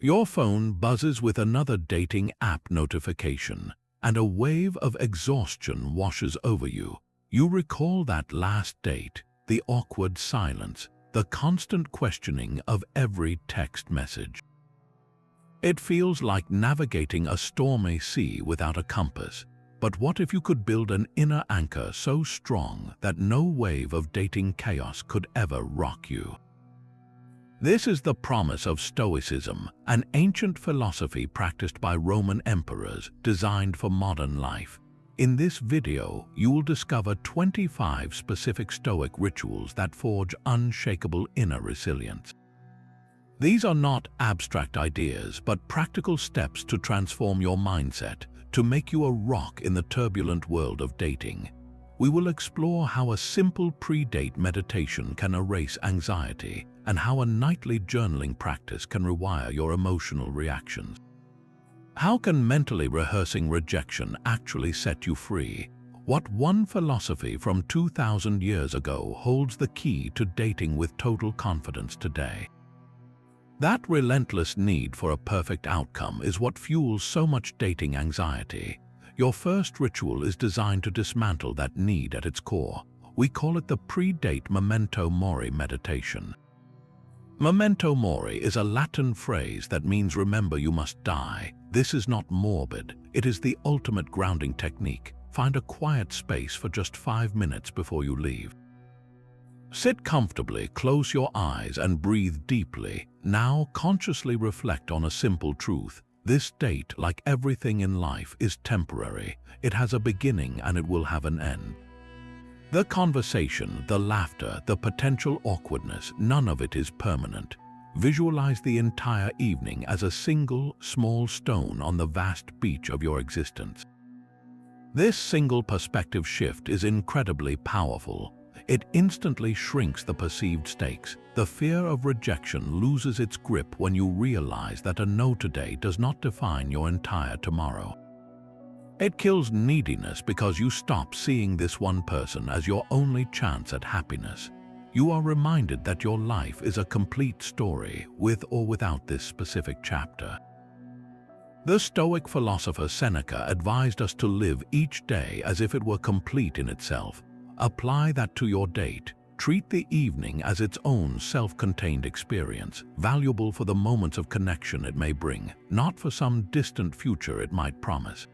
Your phone buzzes with another dating app notification, and a wave of exhaustion washes over you. You recall that last date, the awkward silence, the constant questioning of every text message. It feels like navigating a stormy sea without a compass. But what if you could build an inner anchor so strong that no wave of dating chaos could ever rock you? This is the promise of Stoicism, an ancient philosophy practiced by Roman emperors designed for modern life. In this video, you will discover 25 specific Stoic rituals that forge unshakable inner resilience. These are not abstract ideas, but practical steps to transform your mindset, to make you a rock in the turbulent world of dating. We will explore how a simple pre-date meditation can erase anxiety and how a nightly journaling practice can rewire your emotional reactions. How can mentally rehearsing rejection actually set you free? What one philosophy from 2,000 years ago holds the key to dating with total confidence today? That relentless need for a perfect outcome is what fuels so much dating anxiety. Your first ritual is designed to dismantle that need at its core. We call it the Pre-Date Memento Mori meditation. Memento mori is a Latin phrase that means remember you must die. This is not morbid. It is the ultimate grounding technique. Find a quiet space for just 5 minutes before you leave. Sit comfortably, close your eyes and breathe deeply. Now consciously reflect on a simple truth. This date, like everything in life, is temporary. It has a beginning and it will have an end. The conversation, the laughter, the potential awkwardness, none of it is permanent. Visualize the entire evening as a single, small stone on the vast beach of your existence. This single perspective shift is incredibly powerful. It instantly shrinks the perceived stakes. The fear of rejection loses its grip when you realize that a no today does not define your entire tomorrow. It kills neediness because you stop seeing this one person as your only chance at happiness. You are reminded that your life is a complete story, with or without this specific chapter. The Stoic philosopher Seneca advised us to live each day as if it were complete in itself. Apply that to your date. Treat the evening as its own self-contained experience, valuable for the moments of connection it may bring, not for some distant future it might promise.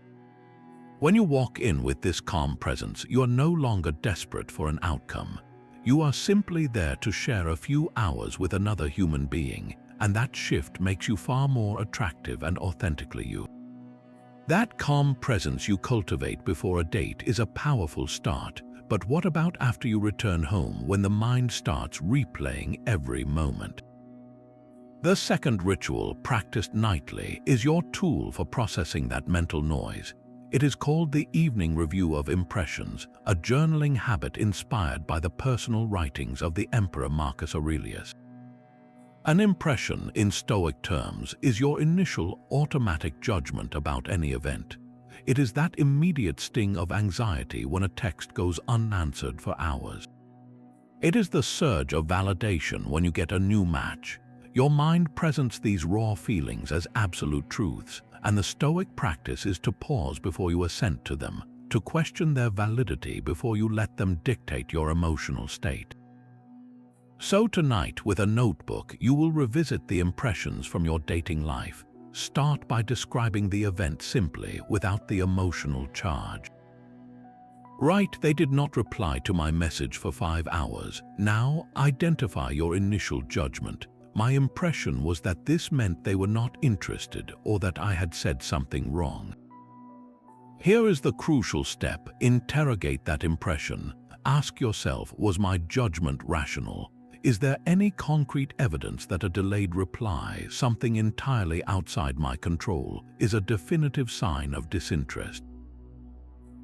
When you walk in with this calm presence, you are no longer desperate for an outcome. You are simply there to share a few hours with another human being, and that shift makes you far more attractive and authentically you. That calm presence you cultivate before a date is a powerful start. But what about after you return home, when the mind starts replaying every moment? The second ritual, practiced nightly, is your tool for processing that mental noise. It is called the evening review of impressions, a journaling habit inspired by the personal writings of the Emperor Marcus Aurelius. An impression, in Stoic terms, is your initial automatic judgment about any event. It is that immediate sting of anxiety when a text goes unanswered for hours. It is the surge of validation when you get a new match. Your mind presents these raw feelings as absolute truths, and the Stoic practice is to pause before you assent to them, to question their validity before you let them dictate your emotional state. So tonight, with a notebook, you will revisit the impressions from your dating life. Start by describing the event simply, without the emotional charge. Write, "They did not reply to my message for 5 hours. Now, identify your initial judgment. My impression was that this meant they were not interested or that I had said something wrong." Here is the crucial step. Interrogate that impression. Ask yourself, was my judgment rational? Is there any concrete evidence that a delayed reply, something entirely outside my control, is a definitive sign of disinterest?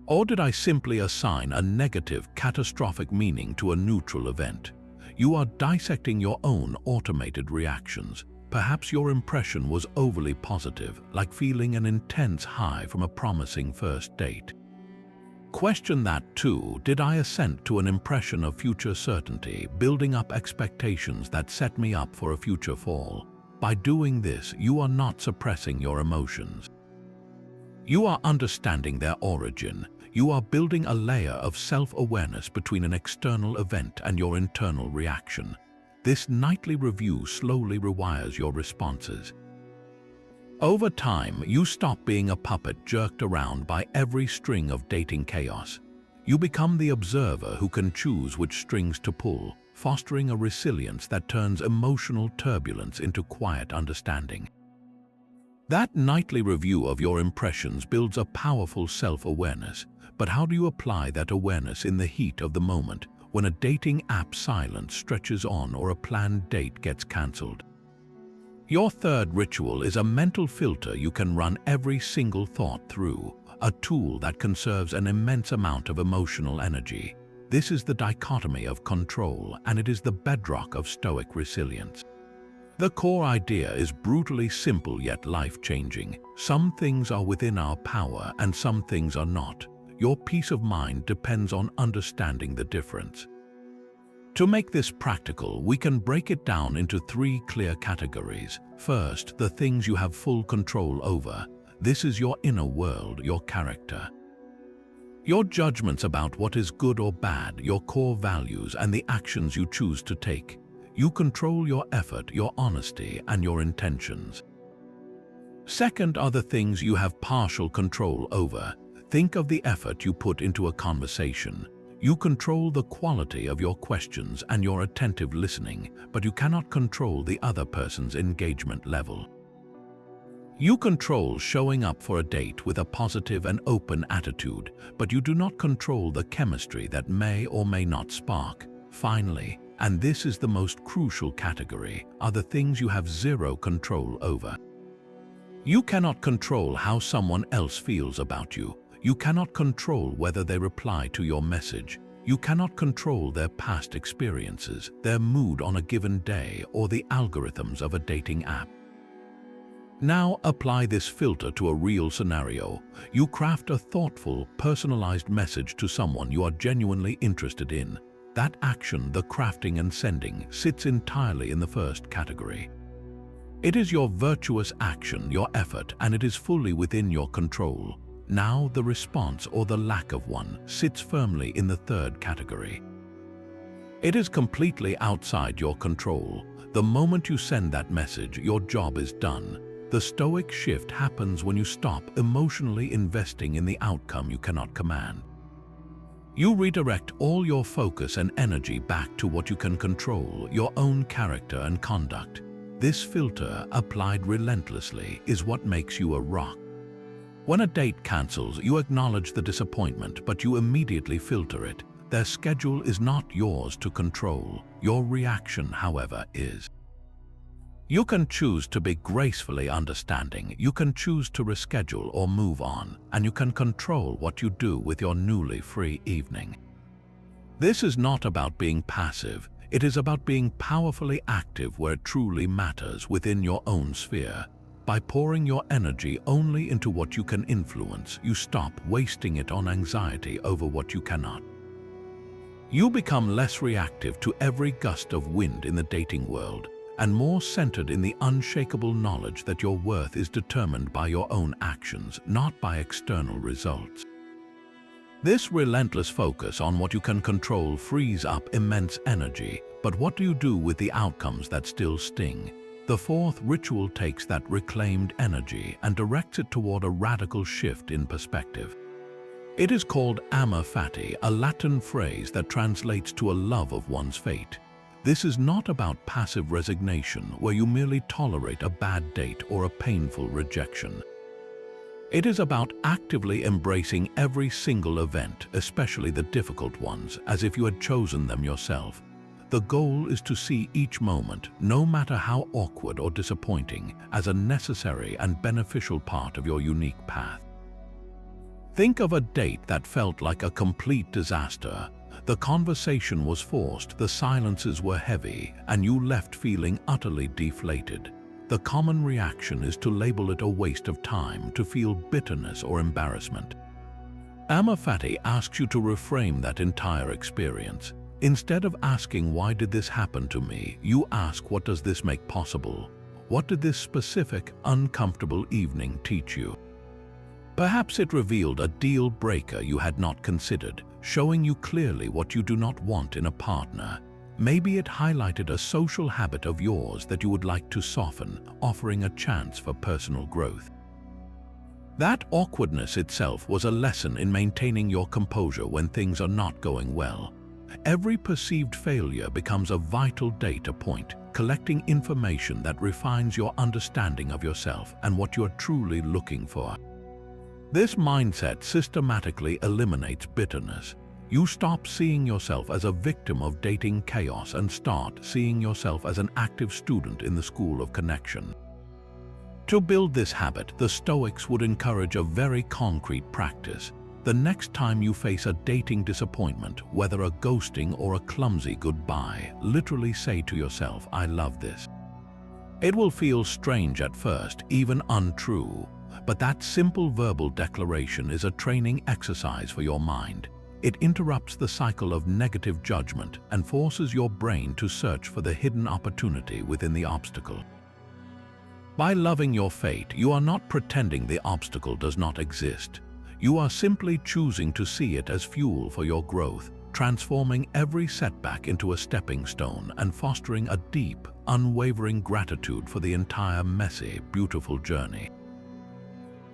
Or did I simply assign a negative, catastrophic meaning to a neutral event? You are dissecting your own automated reactions. Perhaps your impression was overly positive, like feeling an intense high from a promising first date. Question that too. Did I assent to an impression of future certainty, building up expectations that set me up for a future fall? By doing this, you are not suppressing your emotions. You are understanding their origin. You are building a layer of self-awareness between an external event and your internal reaction. This nightly review slowly rewires your responses. Over time, you stop being a puppet jerked around by every string of dating chaos. You become the observer who can choose which strings to pull, fostering a resilience that turns emotional turbulence into quiet understanding. That nightly review of your impressions builds a powerful self-awareness, but how do you apply that awareness in the heat of the moment when a dating app silence stretches on or a planned date gets cancelled? Your third ritual is a mental filter you can run every single thought through, a tool that conserves an immense amount of emotional energy. This is the dichotomy of control, and it is the bedrock of stoic resilience. The core idea is brutally simple yet life-changing. Some things are within our power and some things are not. Your peace of mind depends on understanding the difference. To make this practical, we can break it down into three clear categories. First, the things you have full control over. This is your inner world, your character. Your judgments about what is good or bad, your core values, and the actions you choose to take. You control your effort, your honesty, and your intentions. Second are the things you have partial control over. Think of the effort you put into a conversation. You control the quality of your questions and your attentive listening, but you cannot control the other person's engagement level. You control showing up for a date with a positive and open attitude, but you do not control the chemistry that may or may not spark. Finally, and this is the most crucial category, are the things you have zero control over. You cannot control how someone else feels about you. You cannot control whether they reply to your message. You cannot control their past experiences, their mood on a given day, or the algorithms of a dating app. Now apply this filter to a real scenario. You craft a thoughtful, personalized message to someone you are genuinely interested in. That action, the crafting and sending, sits entirely in the first category. It is your virtuous action, your effort, and it is fully within your control. Now the response, or the lack of one, sits firmly in the third category. It is completely outside your control. The moment you send that message, your job is done. The stoic shift happens when you stop emotionally investing in the outcome you cannot command. You redirect all your focus and energy back to what you can control, your own character and conduct. This filter, applied relentlessly, is what makes you a rock. When a date cancels, you acknowledge the disappointment, but you immediately filter it. Their schedule is not yours to control. Your reaction, however, is. You can choose to be gracefully understanding, you can choose to reschedule or move on, and you can control what you do with your newly free evening. This is not about being passive, it is about being powerfully active where it truly matters within your own sphere. By pouring your energy only into what you can influence, you stop wasting it on anxiety over what you cannot. You become less reactive to every gust of wind in the dating world, and more centered in the unshakable knowledge that your worth is determined by your own actions, not by external results. This relentless focus on what you can control frees up immense energy, but what do you do with the outcomes that still sting? The fourth ritual takes that reclaimed energy and directs it toward a radical shift in perspective. It is called amor-fati, a Latin phrase that translates to a love of one's fate. This is not about passive resignation where you merely tolerate a bad date or a painful rejection. It is about actively embracing every single event, especially the difficult ones, as if you had chosen them yourself. The goal is to see each moment, no matter how awkward or disappointing, as a necessary and beneficial part of your unique path. Think of a date that felt like a complete disaster. The conversation was forced, the silences were heavy, and you left feeling utterly deflated. The common reaction is to label it a waste of time, to feel bitterness or embarrassment. Amor-fati asks you to reframe that entire experience. Instead of asking, "Why did this happen to me?" you ask, "What does this make possible?" What did this specific, uncomfortable evening teach you? Perhaps it revealed a deal breaker you had not considered, showing you clearly what you do not want in a partner. Maybe it highlighted a social habit of yours that you would like to soften, offering a chance for personal growth. That awkwardness itself was a lesson in maintaining your composure when things are not going well. Every perceived failure becomes a vital data point, collecting information that refines your understanding of yourself and what you are truly looking for. This mindset systematically eliminates bitterness. You stop seeing yourself as a victim of dating chaos and start seeing yourself as an active student in the school of connection. To build this habit, the Stoics would encourage a very concrete practice. The next time you face a dating disappointment, whether a ghosting or a clumsy goodbye, literally say to yourself, "I love this." It will feel strange at first, even untrue, but that simple verbal declaration is a training exercise for your mind. It interrupts the cycle of negative judgment and forces your brain to search for the hidden opportunity within the obstacle. By loving your fate, you are not pretending the obstacle does not exist. You are simply choosing to see it as fuel for your growth, transforming every setback into a stepping stone and fostering a deep, unwavering gratitude for the entire messy, beautiful journey.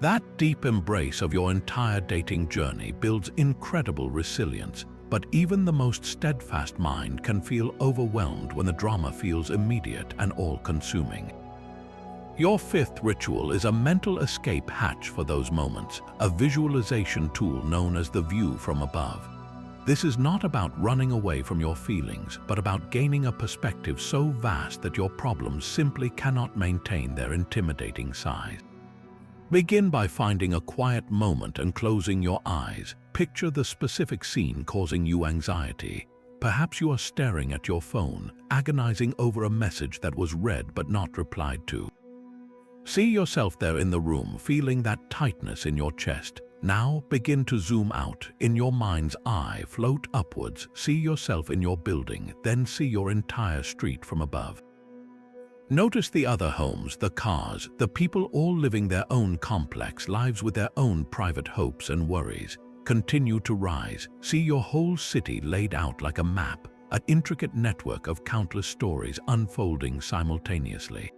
That deep embrace of your entire dating journey builds incredible resilience, but even the most steadfast mind can feel overwhelmed when the drama feels immediate and all-consuming. Your fifth ritual is a mental escape hatch for those moments, a visualization tool known as the view from above. This is not about running away from your feelings, but about gaining a perspective so vast that your problems simply cannot maintain their intimidating size. Begin by finding a quiet moment and closing your eyes. Picture the specific scene causing you anxiety. Perhaps you are staring at your phone, agonizing over a message that was read but not replied to. See yourself there in the room, feeling that tightness in your chest. Now begin to zoom out. In your mind's eye, float upwards. See yourself in your building, then see your entire street from above. Notice the other homes, the cars, the people all living their own complex lives with their own private hopes and worries. Continue to rise. See your whole city laid out like a map, an intricate network of countless stories unfolding simultaneously.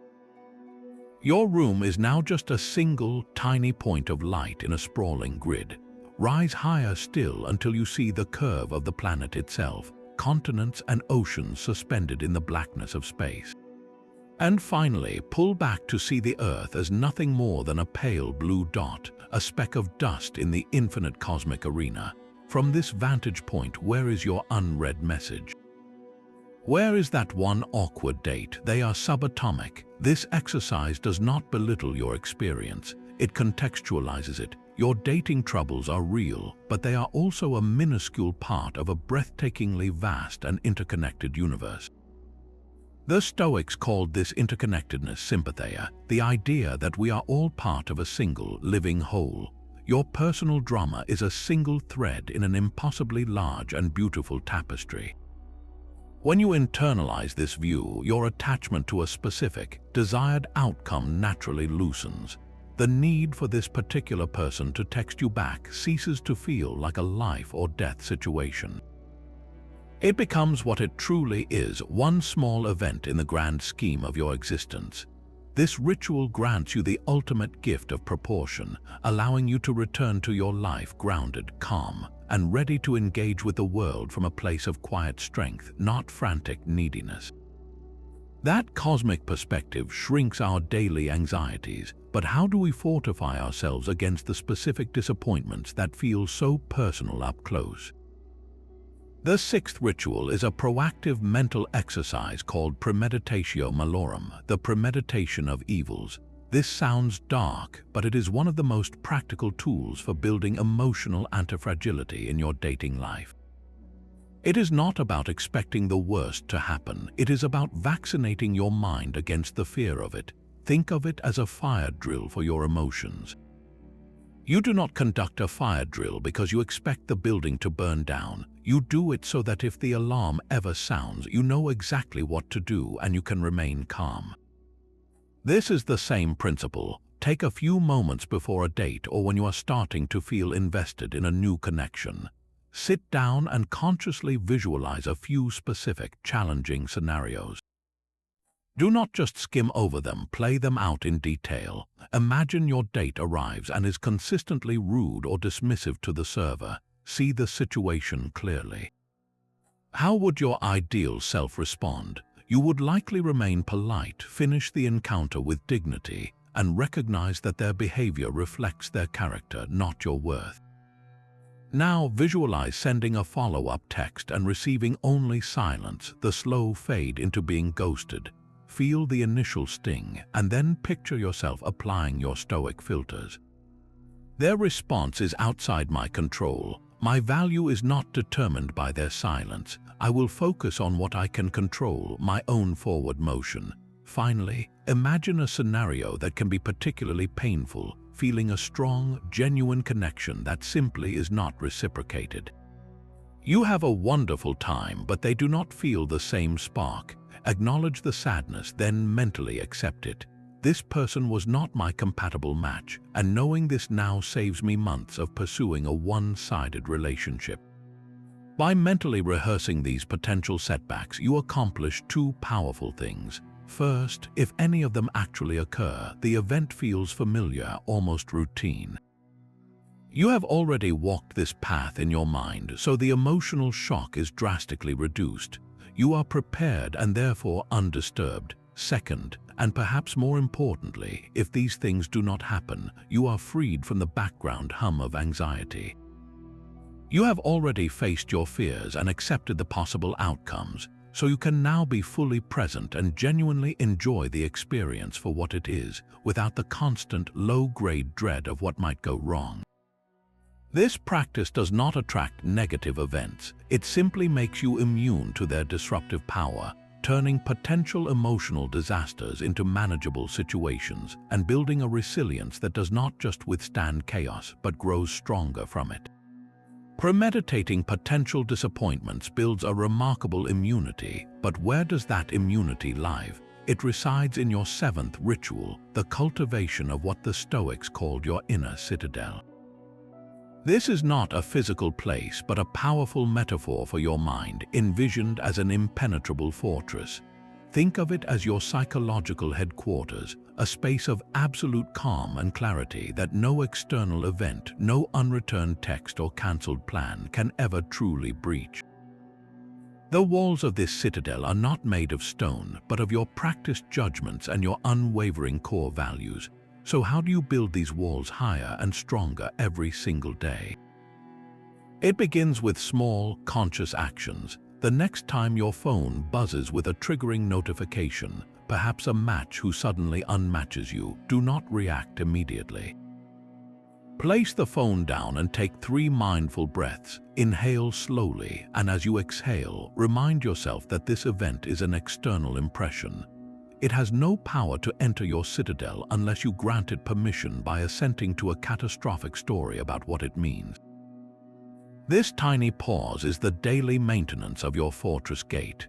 Your room is now just a single, tiny point of light in a sprawling grid. Rise higher still until you see the curve of the planet itself, continents and oceans suspended in the blackness of space. And finally, pull back to see the Earth as nothing more than a pale blue dot, a speck of dust in the infinite cosmic arena. From this vantage point, where is your unread message? Where is that one awkward date? They are subatomic. This exercise does not belittle your experience. It contextualizes it. Your dating troubles are real, but they are also a minuscule part of a breathtakingly vast and interconnected universe. The Stoics called this interconnectedness sympatheia, the idea that we are all part of a single, living whole. Your personal drama is a single thread in an impossibly large and beautiful tapestry. When you internalize this view, your attachment to a specific, desired outcome naturally loosens. The need for this particular person to text you back ceases to feel like a life or death situation. It becomes what it truly is, one small event in the grand scheme of your existence. This ritual grants you the ultimate gift of proportion, allowing you to return to your life grounded, calm, and ready to engage with the world from a place of quiet strength, not frantic neediness. That cosmic perspective shrinks our daily anxieties, but how do we fortify ourselves against the specific disappointments that feel so personal up close? The sixth ritual is a proactive mental exercise called premeditatio malorum, the premeditation of evils. This sounds dark, but it is one of the most practical tools for building emotional antifragility in your dating life. It is not about expecting the worst to happen. It is about vaccinating your mind against the fear of it. Think of it as a fire drill for your emotions. You do not conduct a fire drill because you expect the building to burn down. You do it so that if the alarm ever sounds, you know exactly what to do and you can remain calm. This is the same principle. Take a few moments before a date or when you are starting to feel invested in a new connection. Sit down and consciously visualize a few specific, challenging scenarios. Do not just skim over them, play them out in detail. Imagine your date arrives and is consistently rude or dismissive to the server. See the situation clearly. How would your ideal self respond? You would likely remain polite, finish the encounter with dignity, and recognize that their behavior reflects their character, not your worth. Now visualize sending a follow-up text and receiving only silence, the slow fade into being ghosted. Feel the initial sting, and then picture yourself applying your stoic filters. Their response is outside my control. My value is not determined by their silence. I will focus on what I can control, my own forward motion. Finally, imagine a scenario that can be particularly painful, feeling a strong, genuine connection that simply is not reciprocated. You have a wonderful time, but they do not feel the same spark. Acknowledge the sadness, then mentally accept it. This person was not my compatible match, and knowing this now saves me months of pursuing a one-sided relationship. By mentally rehearsing these potential setbacks, you accomplish two powerful things. First, if any of them actually occur, the event feels familiar, almost routine. You have already walked this path in your mind, so the emotional shock is drastically reduced. You are prepared and therefore undisturbed. Second, and perhaps more importantly, if these things do not happen, you are freed from the background hum of anxiety. You have already faced your fears and accepted the possible outcomes, so you can now be fully present and genuinely enjoy the experience for what it is, without the constant, low-grade dread of what might go wrong. This practice does not attract negative events. It simply makes you immune to their disruptive power, turning potential emotional disasters into manageable situations and building a resilience that does not just withstand chaos but grows stronger from it. Premeditating potential disappointments builds a remarkable immunity, but where does that immunity lie? It resides in your seventh ritual, the cultivation of what the Stoics called your inner citadel. This is not a physical place, but a powerful metaphor for your mind, envisioned as an impenetrable fortress. Think of it as your psychological headquarters, a space of absolute calm and clarity that no external event, no unreturned text or cancelled plan can ever truly breach. The walls of this citadel are not made of stone, but of your practiced judgments and your unwavering core values. So how do you build these walls higher and stronger every single day? It begins with small, conscious actions. The next time your phone buzzes with a triggering notification, perhaps a match who suddenly unmatches you, do not react immediately. Place the phone down and take 3 mindful breaths. Inhale slowly, and as you exhale, remind yourself that this event is an external impression. It has no power to enter your citadel unless you grant it permission by assenting to a catastrophic story about what it means. This tiny pause is the daily maintenance of your fortress gate.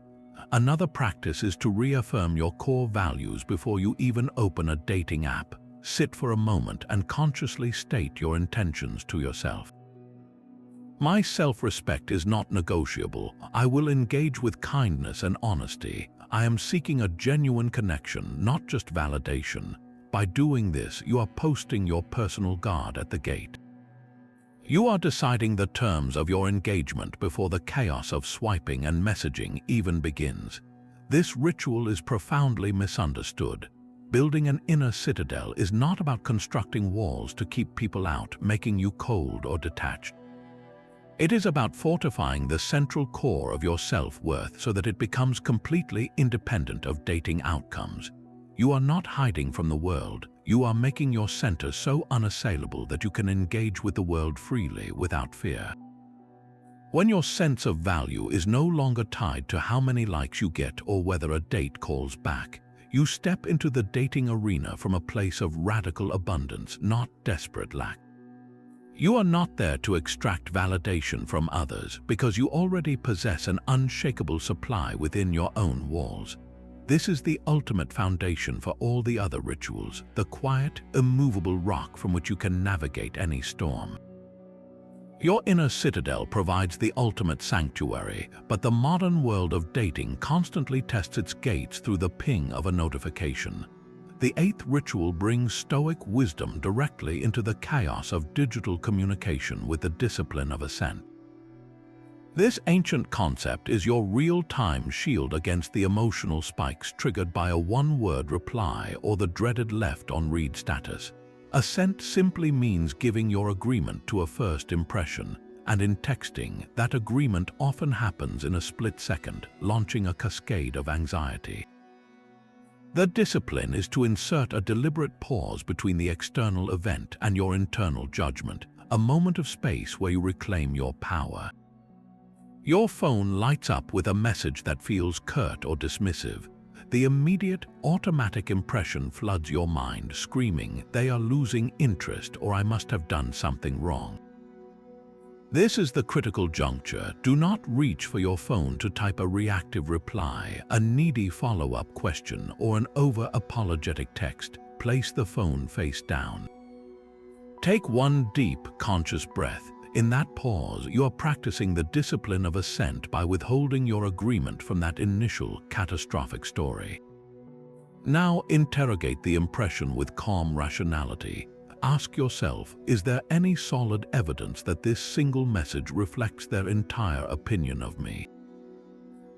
Another practice is to reaffirm your core values before you even open a dating app. Sit for a moment and consciously state your intentions to yourself. My self-respect is not negotiable. I will engage with kindness and honesty. I am seeking a genuine connection, not just validation. By doing this, you are posting your personal guard at the gate. You are deciding the terms of your engagement before the chaos of swiping and messaging even begins. This ritual is profoundly misunderstood. Building an inner citadel is not about constructing walls to keep people out, making you cold or detached. It is about fortifying the central core of your self-worth so that it becomes completely independent of dating outcomes. You are not hiding from the world. You are making your center so unassailable that you can engage with the world freely without fear. When your sense of value is no longer tied to how many likes you get or whether a date calls back, you step into the dating arena from a place of radical abundance, not desperate lack. You are not there to extract validation from others because you already possess an unshakable supply within your own walls. This is the ultimate foundation for all the other rituals, the quiet, immovable rock from which you can navigate any storm. Your inner citadel provides the ultimate sanctuary, but the modern world of dating constantly tests its gates through the ping of a notification. The eighth ritual brings stoic wisdom directly into the chaos of digital communication with the discipline of assent. This ancient concept is your real-time shield against the emotional spikes triggered by a one-word reply or the dreaded left on read status. Assent simply means giving your agreement to a first impression, and in texting, that agreement often happens in a split second, launching a cascade of anxiety. The discipline is to insert a deliberate pause between the external event and your internal judgment, a moment of space where you reclaim your power. Your phone lights up with a message that feels curt or dismissive. The immediate, automatic impression floods your mind, screaming, "They are losing interest," or "I must have done something wrong." This is the critical juncture. Do not reach for your phone to type a reactive reply, a needy follow-up question, or an over-apologetic text. Place the phone face down. Take one deep, conscious breath. In that pause, you are practicing the discipline of assent by withholding your agreement from that initial, catastrophic story. Now interrogate the impression with calm rationality. Ask yourself, is there any solid evidence that this single message reflects their entire opinion of me?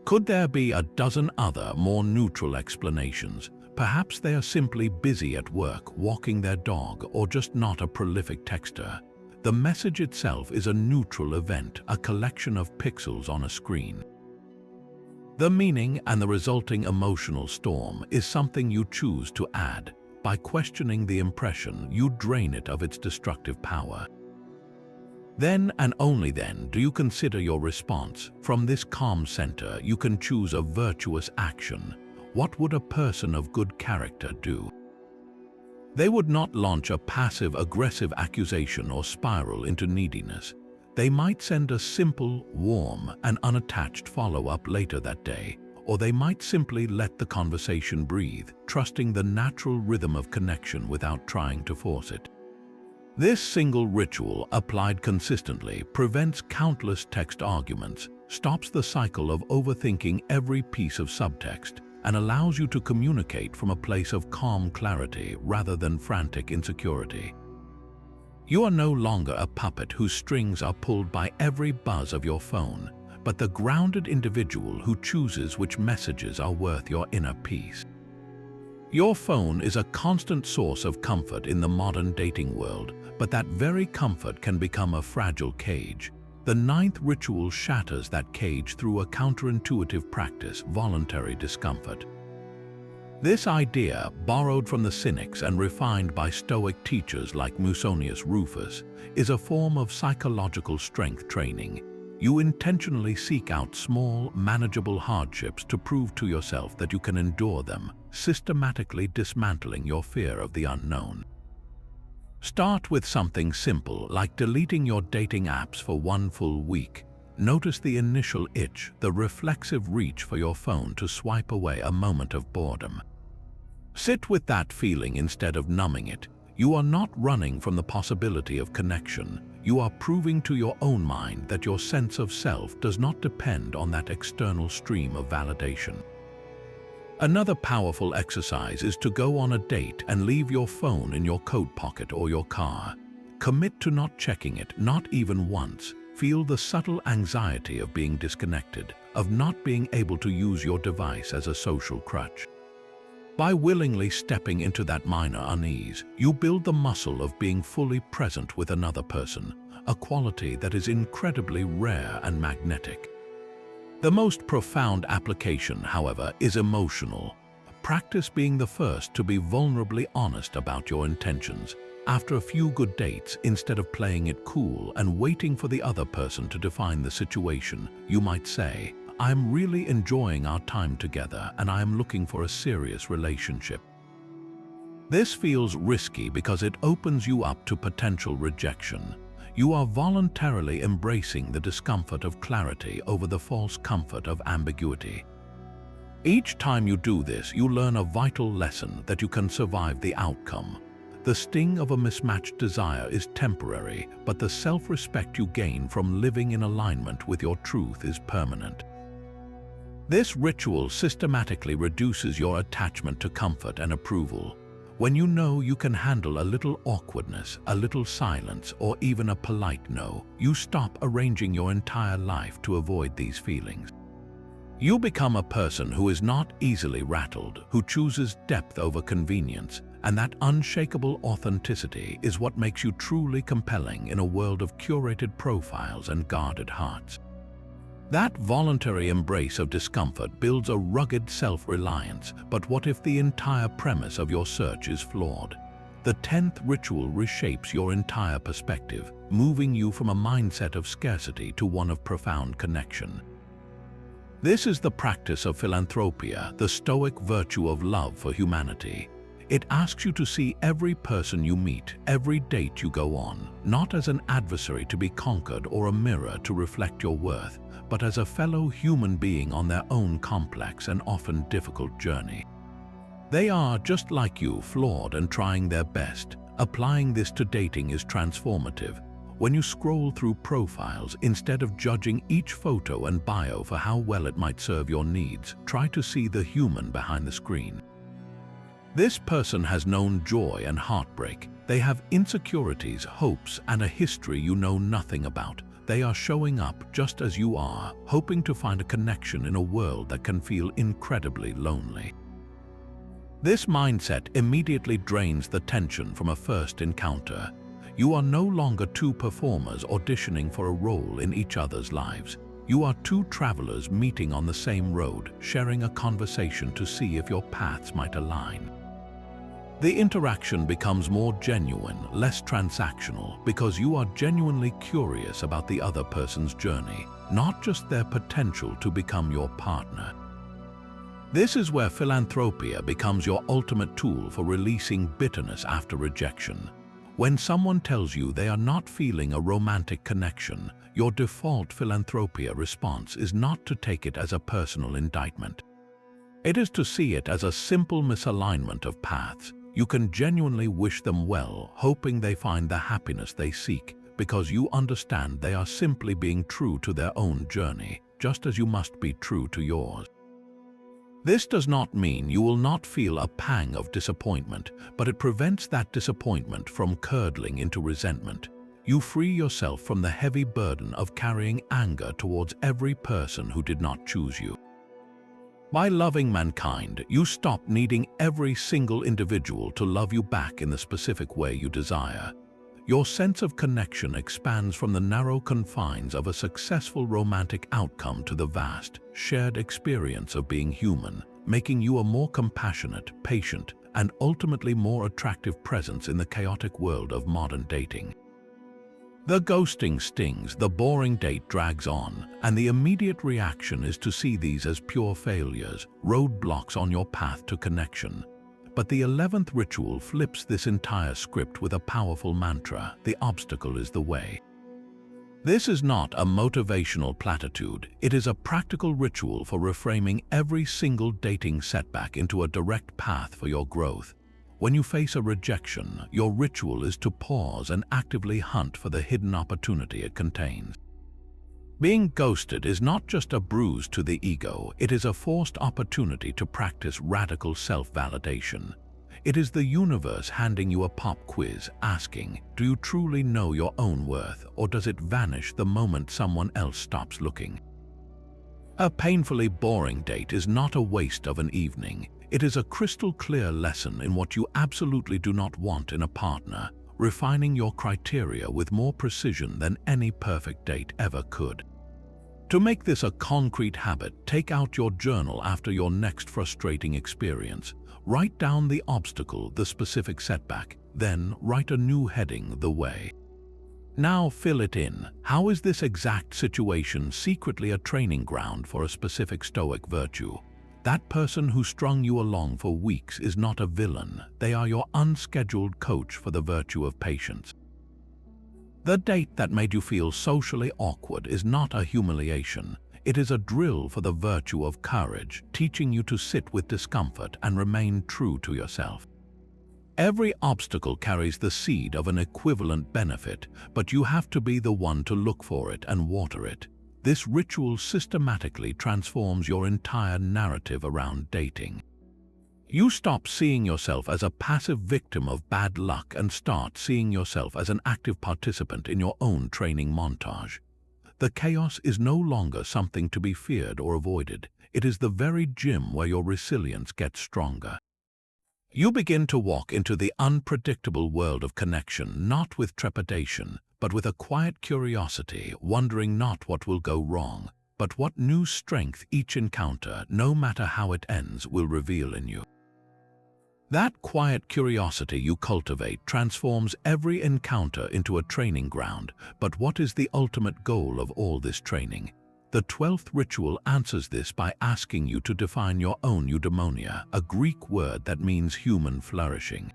Could there be a dozen other, more neutral explanations? Perhaps they are simply busy at work, walking their dog, or just not a prolific texter. The message itself is a neutral event, a collection of pixels on a screen. The meaning and the resulting emotional storm is something you choose to add. By questioning the impression, you drain it of its destructive power. Then and only then do you consider your response. From this calm center, you can choose a virtuous action. What would a person of good character do? They would not launch a passive-aggressive accusation or spiral into neediness. They might send a simple, warm, and unattached follow-up later that day, or they might simply let the conversation breathe, trusting the natural rhythm of connection without trying to force it. This single ritual, applied consistently, prevents countless text arguments, stops the cycle of overthinking every piece of subtext, and allows you to communicate from a place of calm clarity rather than frantic insecurity. You are no longer a puppet whose strings are pulled by every buzz of your phone, but the grounded individual who chooses which messages are worth your inner peace. Your phone is a constant source of comfort in the modern dating world, but that very comfort can become a fragile cage. The ninth ritual shatters that cage through a counterintuitive practice, voluntary discomfort. This idea, borrowed from the Cynics and refined by Stoic teachers like Musonius Rufus, is a form of psychological strength training. You intentionally seek out small, manageable hardships to prove to yourself that you can endure them, systematically dismantling your fear of the unknown. Start with something simple, like deleting your dating apps for one full week. Notice the initial itch, the reflexive reach for your phone to swipe away a moment of boredom. Sit with that feeling instead of numbing it. You are not running from the possibility of connection. You are proving to your own mind that your sense of self does not depend on that external stream of validation. Another powerful exercise is to go on a date and leave your phone in your coat pocket or your car. Commit to not checking it, not even once. Feel the subtle anxiety of being disconnected, of not being able to use your device as a social crutch. By willingly stepping into that minor unease, you build the muscle of being fully present with another person, a quality that is incredibly rare and magnetic. The most profound application, however, is emotional. Practice being the first to be vulnerably honest about your intentions. After a few good dates, instead of playing it cool and waiting for the other person to define the situation, you might say, "I'm really enjoying our time together and I am looking for a serious relationship." This feels risky because it opens you up to potential rejection. You are voluntarily embracing the discomfort of clarity over the false comfort of ambiguity. Each time you do this, you learn a vital lesson that you can survive the outcome. The sting of a mismatched desire is temporary, but the self-respect you gain from living in alignment with your truth is permanent. This ritual systematically reduces your attachment to comfort and approval. When you know you can handle a little awkwardness, a little silence, or even a polite no, you stop arranging your entire life to avoid these feelings. You become a person who is not easily rattled, who chooses depth over convenience, and that unshakable authenticity is what makes you truly compelling in a world of curated profiles and guarded hearts. That voluntary embrace of discomfort builds a rugged self-reliance, but what if the entire premise of your search is flawed? The 10th ritual reshapes your entire perspective, moving you from a mindset of scarcity to one of profound connection. This is the practice of philanthropia, the stoic virtue of love for humanity. It asks you to see every person you meet, every date you go on, not as an adversary to be conquered or a mirror to reflect your worth, but as a fellow human being on their own complex and often difficult journey. They are, just like you, flawed and trying their best. Applying this to dating is transformative. When you scroll through profiles, instead of judging each photo and bio for how well it might serve your needs, try to see the human behind the screen. This person has known joy and heartbreak. They have insecurities, hopes, and a history you know nothing about. They are showing up just as you are, hoping to find a connection in a world that can feel incredibly lonely. This mindset immediately drains the tension from a first encounter. You are no longer two performers auditioning for a role in each other's lives. You are two travelers meeting on the same road, sharing a conversation to see if your paths might align. The interaction becomes more genuine, less transactional, because you are genuinely curious about the other person's journey, not just their potential to become your partner. This is where philanthropia becomes your ultimate tool for releasing bitterness after rejection. When someone tells you they are not feeling a romantic connection, your default philanthropia response is not to take it as a personal indictment. It is to see it as a simple misalignment of paths. You can genuinely wish them well, hoping they find the happiness they seek, because you understand they are simply being true to their own journey, just as you must be true to yours. This does not mean you will not feel a pang of disappointment, but it prevents that disappointment from curdling into resentment. You free yourself from the heavy burden of carrying anger towards every person who did not choose you. By loving mankind, you stop needing every single individual to love you back in the specific way you desire. Your sense of connection expands from the narrow confines of a successful romantic outcome to the vast, shared experience of being human, making you a more compassionate, patient, and ultimately more attractive presence in the chaotic world of modern dating. The ghosting stings, the boring date drags on, and the immediate reaction is to see these as pure failures, roadblocks on your path to connection. But the 11th ritual flips this entire script with a powerful mantra: the obstacle is the way. This is not a motivational platitude, it is a practical ritual for reframing every single dating setback into a direct path for your growth. When you face a rejection, your ritual is to pause and actively hunt for the hidden opportunity it contains. Being ghosted is not just a bruise to the ego, it is a forced opportunity to practice radical self-validation. It is the universe handing you a pop quiz, asking, do you truly know your own worth, or does it vanish the moment someone else stops looking? A painfully boring date is not a waste of an evening. It is a crystal-clear lesson in what you absolutely do not want in a partner, refining your criteria with more precision than any perfect date ever could. To make this a concrete habit, take out your journal after your next frustrating experience. Write down the obstacle, the specific setback, then write a new heading, the way. Now fill it in. How is this exact situation secretly a training ground for a specific stoic virtue? That person who strung you along for weeks is not a villain. They are your unscheduled coach for the virtue of patience. The date that made you feel socially awkward is not a humiliation. It is a drill for the virtue of courage, teaching you to sit with discomfort and remain true to yourself. Every obstacle carries the seed of an equivalent benefit, but you have to be the one to look for it and water it. This ritual systematically transforms your entire narrative around dating. You stop seeing yourself as a passive victim of bad luck and start seeing yourself as an active participant in your own training montage. The chaos is no longer something to be feared or avoided. It is the very gym where your resilience gets stronger. You begin to walk into the unpredictable world of connection, not with trepidation, but with a quiet curiosity, wondering not what will go wrong, but what new strength each encounter, no matter how it ends, will reveal in you. That quiet curiosity you cultivate transforms every encounter into a training ground. But what is the ultimate goal of all this training? The 12th ritual answers this by asking you to define your own eudaimonia, a Greek word that means human flourishing.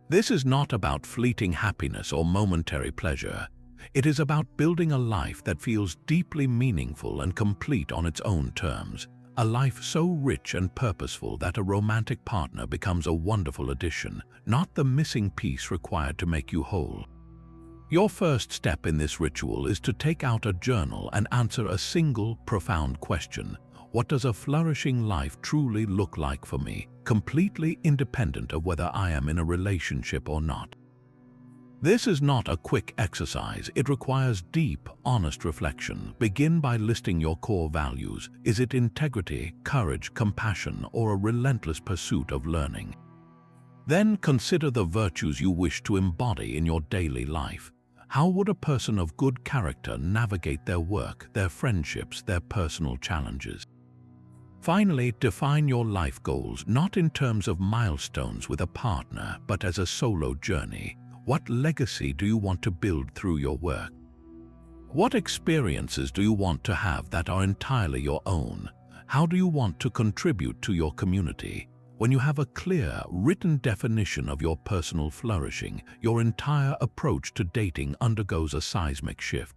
This is not about fleeting happiness or momentary pleasure. It is about building a life that feels deeply meaningful and complete on its own terms. A life so rich and purposeful that a romantic partner becomes a wonderful addition, not the missing piece required to make you whole. Your first step in this ritual is to take out a journal and answer a single, profound question. What does a flourishing life truly look like for me, completely independent of whether I am in a relationship or not? This is not a quick exercise. It requires deep, honest reflection. Begin by listing your core values. Is it integrity, courage, compassion, or a relentless pursuit of learning? Then consider the virtues you wish to embody in your daily life. How would a person of good character navigate their work, their friendships, their personal challenges? Finally, define your life goals, not in terms of milestones with a partner, but as a solo journey. What legacy do you want to build through your work? What experiences do you want to have that are entirely your own? How do you want to contribute to your community? When you have a clear, written definition of your personal flourishing, your entire approach to dating undergoes a seismic shift.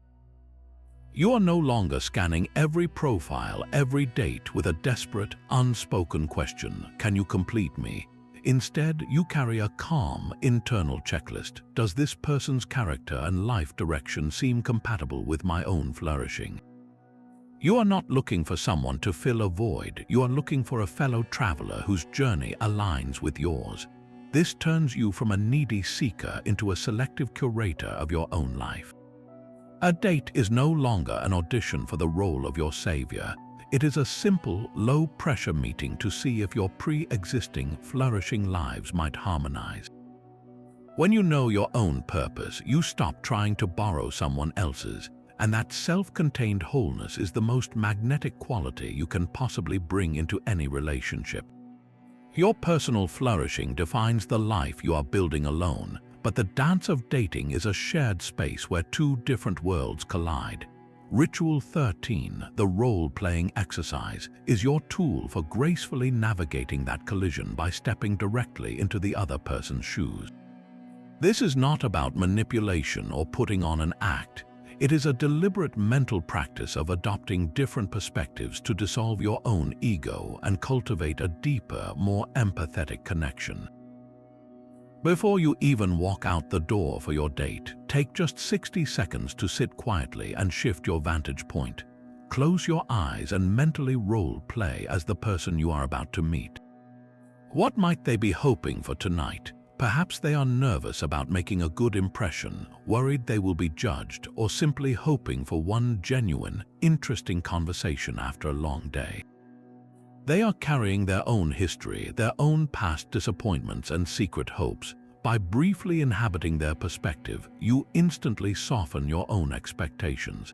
You are no longer scanning every profile, every date with a desperate, unspoken question, "Can you complete me?" Instead, you carry a calm, internal checklist. Does this person's character and life direction seem compatible with my own flourishing? You are not looking for someone to fill a void. You are looking for a fellow traveler whose journey aligns with yours. This turns you from a needy seeker into a selective curator of your own life. A date is no longer an audition for the role of your savior. It is a simple, low-pressure meeting to see if your pre-existing, flourishing lives might harmonize. When you know your own purpose, you stop trying to borrow someone else's, and that self-contained wholeness is the most magnetic quality you can possibly bring into any relationship. Your personal flourishing defines the life you are building alone, but the dance of dating is a shared space where two different worlds collide. Ritual 13, the role-playing exercise, is your tool for gracefully navigating that collision by stepping directly into the other person's shoes. This is not about manipulation or putting on an act. It is a deliberate mental practice of adopting different perspectives to dissolve your own ego and cultivate a deeper, more empathetic connection. Before you even walk out the door for your date, take just 60 seconds to sit quietly and shift your vantage point. Close your eyes and mentally role-play as the person you are about to meet. What might they be hoping for tonight? Perhaps they are nervous about making a good impression, worried they will be judged, or simply hoping for one genuine, interesting conversation after a long day. They are carrying their own history, their own past disappointments and secret hopes. By briefly inhabiting their perspective, you instantly soften your own expectations.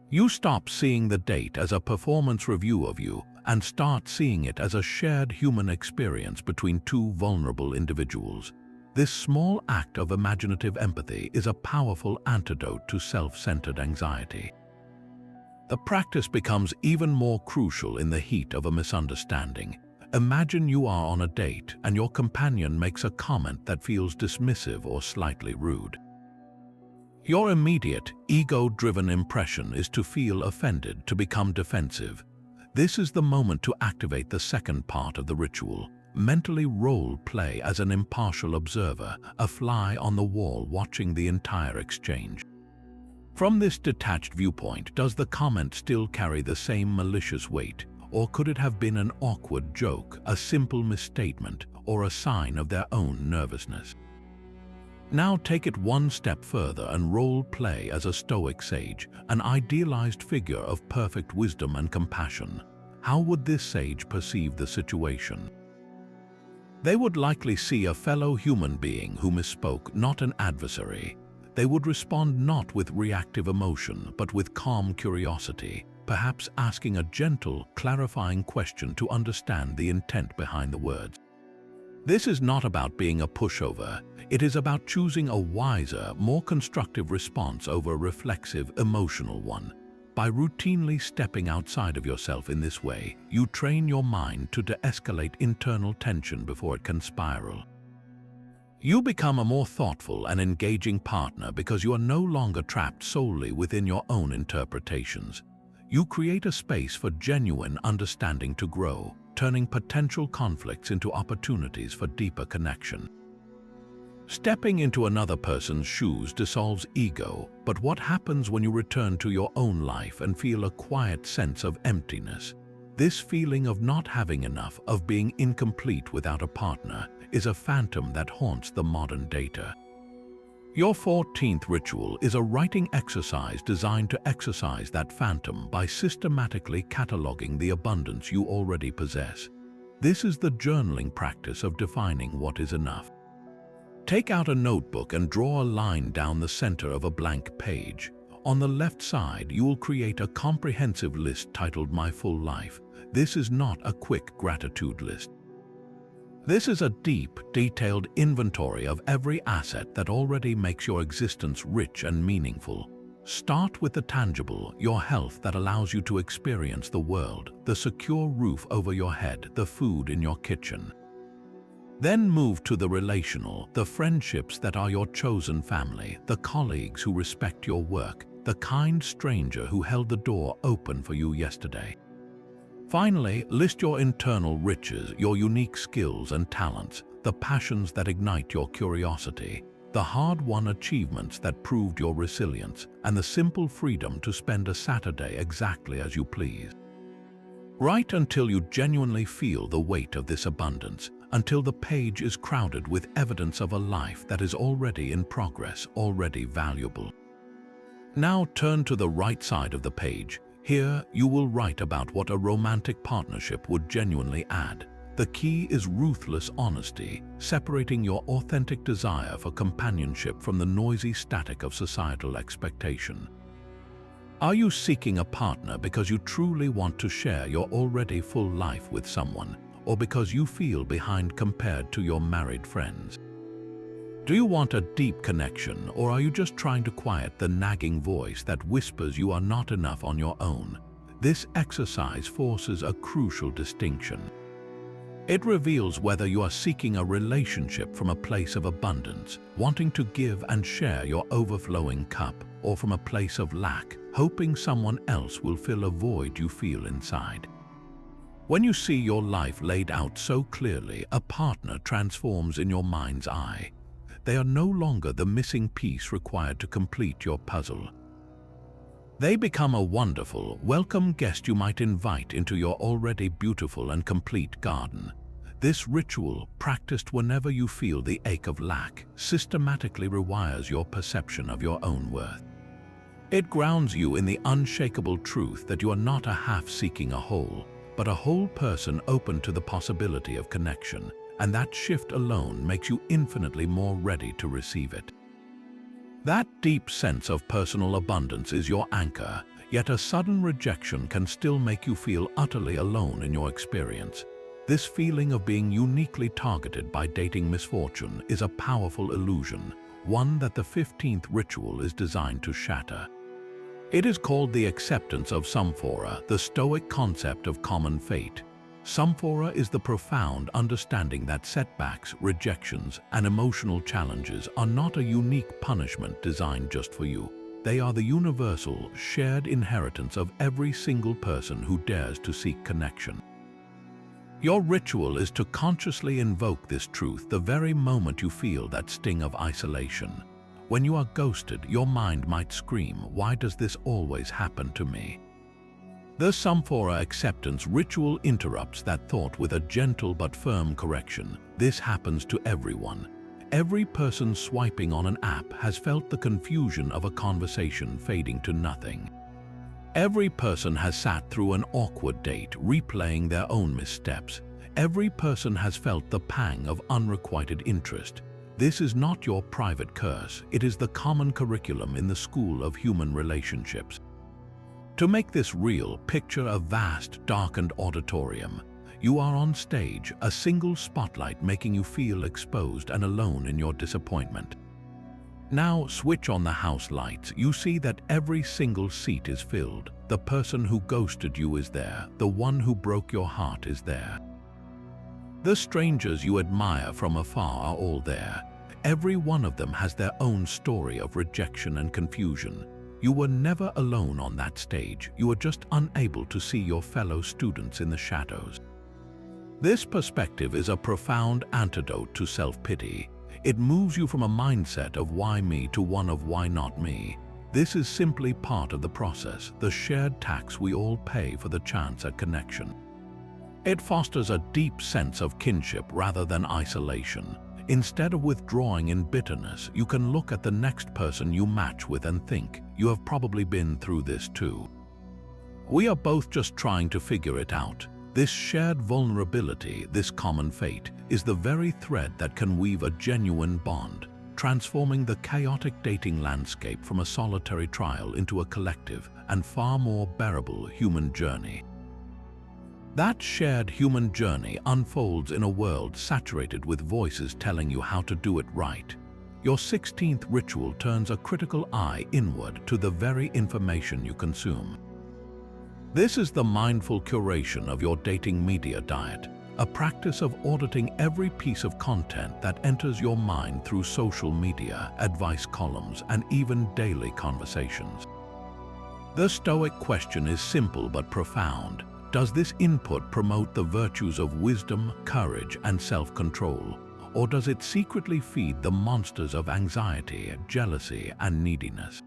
You stop seeing the date as a performance review of you and start seeing it as a shared human experience between two vulnerable individuals. This small act of imaginative empathy is a powerful antidote to self-centered anxiety. The practice becomes even more crucial in the heat of a misunderstanding. Imagine you are on a date and your companion makes a comment that feels dismissive or slightly rude. Your immediate, ego-driven impression is to feel offended, to become defensive. This is the moment to activate the second part of the ritual. Mentally role-play as an impartial observer, a fly on the wall watching the entire exchange. From this detached viewpoint, does the comment still carry the same malicious weight, or could it have been an awkward joke, a simple misstatement, or a sign of their own nervousness? Now take it one step further and role-play as a Stoic sage, an idealized figure of perfect wisdom and compassion. How would this sage perceive the situation? They would likely see a fellow human being who misspoke, not an adversary. They would respond not with reactive emotion, but with calm curiosity, perhaps asking a gentle, clarifying question to understand the intent behind the words. This is not about being a pushover. It is about choosing a wiser, more constructive response over a reflexive, emotional one. By routinely stepping outside of yourself in this way, you train your mind to de-escalate internal tension before it can spiral. You become a more thoughtful and engaging partner because you are no longer trapped solely within your own interpretations. You create a space for genuine understanding to grow, turning potential conflicts into opportunities for deeper connection. Stepping into another person's shoes dissolves ego, but what happens when you return to your own life and feel a quiet sense of emptiness? This feeling of not having enough, of being incomplete without a partner, is a phantom that haunts the modern dater. Your 14th ritual is a writing exercise designed to exorcise that phantom by systematically cataloging the abundance you already possess. This is the journaling practice of defining what is enough. Take out a notebook and draw a line down the center of a blank page. On the left side, you will create a comprehensive list titled My Full Life. This is not a quick gratitude list. This is a deep, detailed inventory of every asset that already makes your existence rich and meaningful. Start with the tangible, your health that allows you to experience the world, the secure roof over your head, the food in your kitchen. Then move to the relational, the friendships that are your chosen family, the colleagues who respect your work, the kind stranger who held the door open for you yesterday. Finally, list your internal riches, your unique skills and talents, the passions that ignite your curiosity, the hard-won achievements that proved your resilience, and the simple freedom to spend a Saturday exactly as you please. Write until you genuinely feel the weight of this abundance, until the page is crowded with evidence of a life that is already in progress, already valuable. Now turn to the right side of the page. Here, you will write about what a romantic partnership would genuinely add. The key is ruthless honesty, separating your authentic desire for companionship from the noisy static of societal expectation. Are you seeking a partner because you truly want to share your already full life with someone, or because you feel behind compared to your married friends? Do you want a deep connection, or are you just trying to quiet the nagging voice that whispers you are not enough on your own? This exercise forces a crucial distinction. It reveals whether you are seeking a relationship from a place of abundance, wanting to give and share your overflowing cup, or from a place of lack, hoping someone else will fill a void you feel inside. When you see your life laid out so clearly, a partner transforms in your mind's eye. They are no longer the missing piece required to complete your puzzle. They become a wonderful, welcome guest you might invite into your already beautiful and complete garden. This ritual, practiced whenever you feel the ache of lack, systematically rewires your perception of your own worth. It grounds you in the unshakable truth that you are not a half seeking a whole, but a whole person open to the possibility of connection. And that shift alone makes you infinitely more ready to receive it. That deep sense of personal abundance is your anchor, yet a sudden rejection can still make you feel utterly alone in your experience. This feeling of being uniquely targeted by dating misfortune is a powerful illusion, one that the 15th ritual is designed to shatter. It is called the acceptance of samphora, the Stoic concept of common fate. Samphora is the profound understanding that setbacks, rejections, and emotional challenges are not a unique punishment designed just for you. They are the universal, shared inheritance of every single person who dares to seek connection. Your ritual is to consciously invoke this truth the very moment you feel that sting of isolation. When you are ghosted, your mind might scream, "Why does this always happen to me?" The Samphora acceptance ritual interrupts that thought with a gentle but firm correction. This happens to everyone. Every person swiping on an app has felt the confusion of a conversation fading to nothing. Every person has sat through an awkward date, replaying their own missteps. Every person has felt the pang of unrequited interest. This is not your private curse. It is the common curriculum in the school of human relationships. To make this real, picture a vast, darkened auditorium. You are on stage, a single spotlight making you feel exposed and alone in your disappointment. Now switch on the house lights. You see that every single seat is filled. The person who ghosted you is there. The one who broke your heart is there. The strangers you admire from afar are all there. Every one of them has their own story of rejection and confusion. You were never alone on that stage. You were just unable to see your fellow students in the shadows. This perspective is a profound antidote to self-pity. It moves you from a mindset of why me to one of why not me. This is simply part of the process, the shared tax we all pay for the chance at connection. It fosters a deep sense of kinship rather than isolation. Instead of withdrawing in bitterness, you can look at the next person you match with and think, "You have probably been through this too. We are both just trying to figure it out." This shared vulnerability, this common fate, is the very thread that can weave a genuine bond, transforming the chaotic dating landscape from a solitary trial into a collective and far more bearable human journey. That shared human journey unfolds in a world saturated with voices telling you how to do it right. Your 16th ritual turns a critical eye inward to the very information you consume. This is the mindful curation of your dating media diet, a practice of auditing every piece of content that enters your mind through social media, advice columns, and even daily conversations. The Stoic question is simple but profound. Does this input promote the virtues of wisdom, courage, and self-control? Or does it secretly feed the monsters of anxiety, jealousy, and neediness?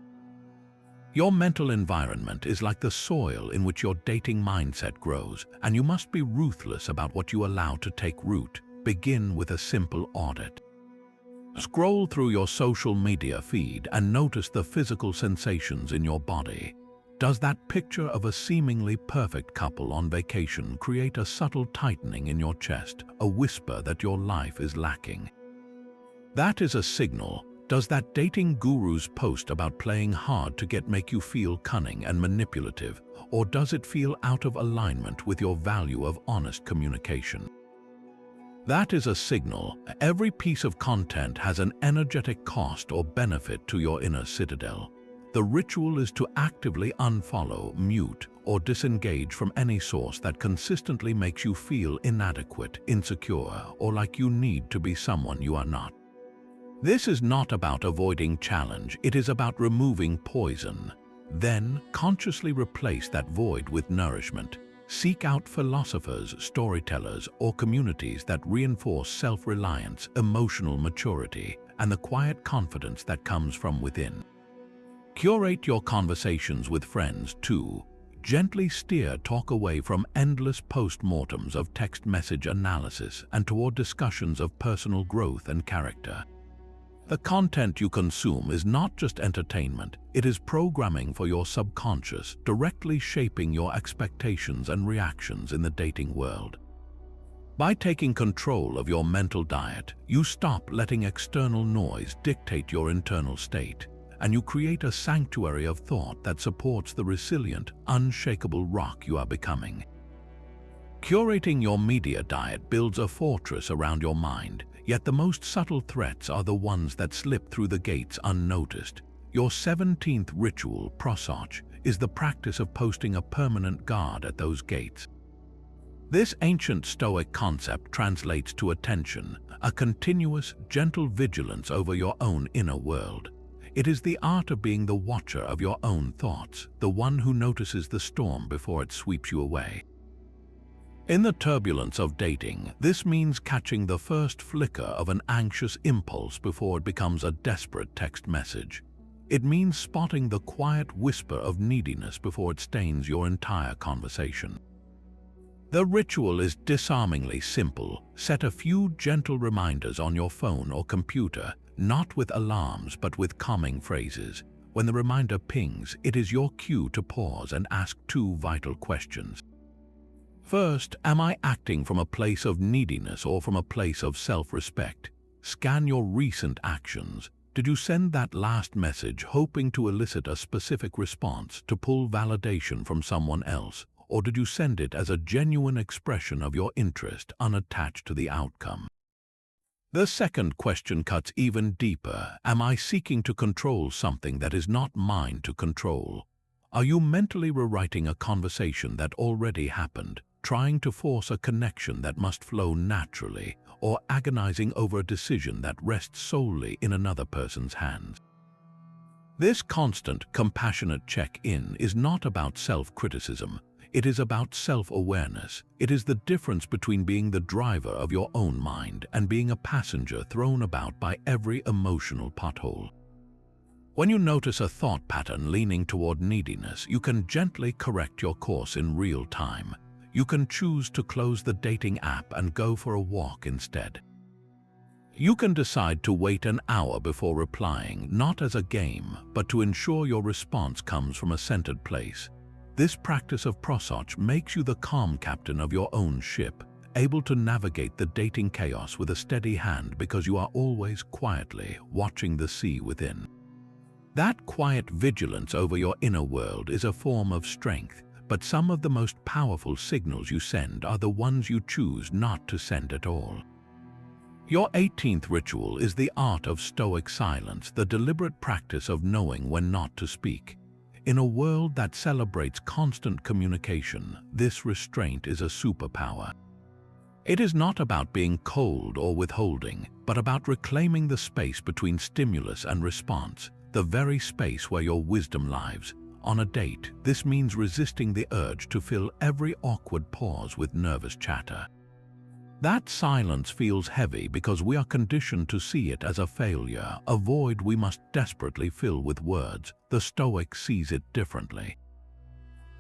Your mental environment is like the soil in which your dating mindset grows, and you must be ruthless about what you allow to take root. Begin with a simple audit. Scroll through your social media feed and notice the physical sensations in your body. Does that picture of a seemingly perfect couple on vacation create a subtle tightening in your chest, a whisper that your life is lacking? That is a signal. Does that dating guru's post about playing hard to get make you feel cunning and manipulative, or does it feel out of alignment with your value of honest communication? That is a signal. Every piece of content has an energetic cost or benefit to your inner citadel. The ritual is to actively unfollow, mute, or disengage from any source that consistently makes you feel inadequate, insecure, or like you need to be someone you are not. This is not about avoiding challenge, it is about removing poison. Then, consciously replace that void with nourishment. Seek out philosophers, storytellers, or communities that reinforce self-reliance, emotional maturity, and the quiet confidence that comes from within. Curate your conversations with friends too. Gently steer talk away from endless post-mortems of text message analysis and toward discussions of personal growth and character. The content you consume is not just entertainment, it is programming for your subconscious, directly shaping your expectations and reactions in the dating world. By taking control of your mental diet, you stop letting external noise dictate your internal state, and you create a sanctuary of thought that supports the resilient, unshakable rock you are becoming. Curating your media diet builds a fortress around your mind, yet the most subtle threats are the ones that slip through the gates unnoticed. Your 17th ritual, prosach, is the practice of posting a permanent guard at those gates. This ancient Stoic concept translates to attention, a continuous, gentle vigilance over your own inner world. It is the art of being the watcher of your own thoughts, the one who notices the storm before it sweeps you away. In the turbulence of dating, this means catching the first flicker of an anxious impulse before it becomes a desperate text message. It means spotting the quiet whisper of neediness before it stains your entire conversation. The ritual is disarmingly simple. Set a few gentle reminders on your phone or computer, not with alarms but with calming phrases. When the reminder pings, it is your cue to pause and ask two vital questions. First, am I acting from a place of neediness or from a place of self-respect? Scan your recent actions. Did you send that last message hoping to elicit a specific response, to pull validation from someone else? Or did you send it as a genuine expression of your interest, unattached to the outcome? The second question cuts even deeper. Am I seeking to control something that is not mine to control? Are you mentally rewriting a conversation that already happened, trying to force a connection that must flow naturally, or agonizing over a decision that rests solely in another person's hands? This constant, compassionate check-in is not about self-criticism. It is about self-awareness. It is the difference between being the driver of your own mind and being a passenger thrown about by every emotional pothole. When you notice a thought pattern leaning toward neediness, you can gently correct your course in real time. You can choose to close the dating app and go for a walk instead. You can decide to wait an hour before replying, not as a game, but to ensure your response comes from a centered place. This practice of prosauch makes you the calm captain of your own ship, able to navigate the dating chaos with a steady hand because you are always quietly watching the sea within. That quiet vigilance over your inner world is a form of strength, but some of the most powerful signals you send are the ones you choose not to send at all. Your 18th ritual is the art of stoic silence, the deliberate practice of knowing when not to speak. In a world that celebrates constant communication, this restraint is a superpower. It is not about being cold or withholding, but about reclaiming the space between stimulus and response, the very space where your wisdom lives. On a date, this means resisting the urge to fill every awkward pause with nervous chatter. That silence feels heavy because we are conditioned to see it as a failure, a void we must desperately fill with words. The Stoic sees it differently.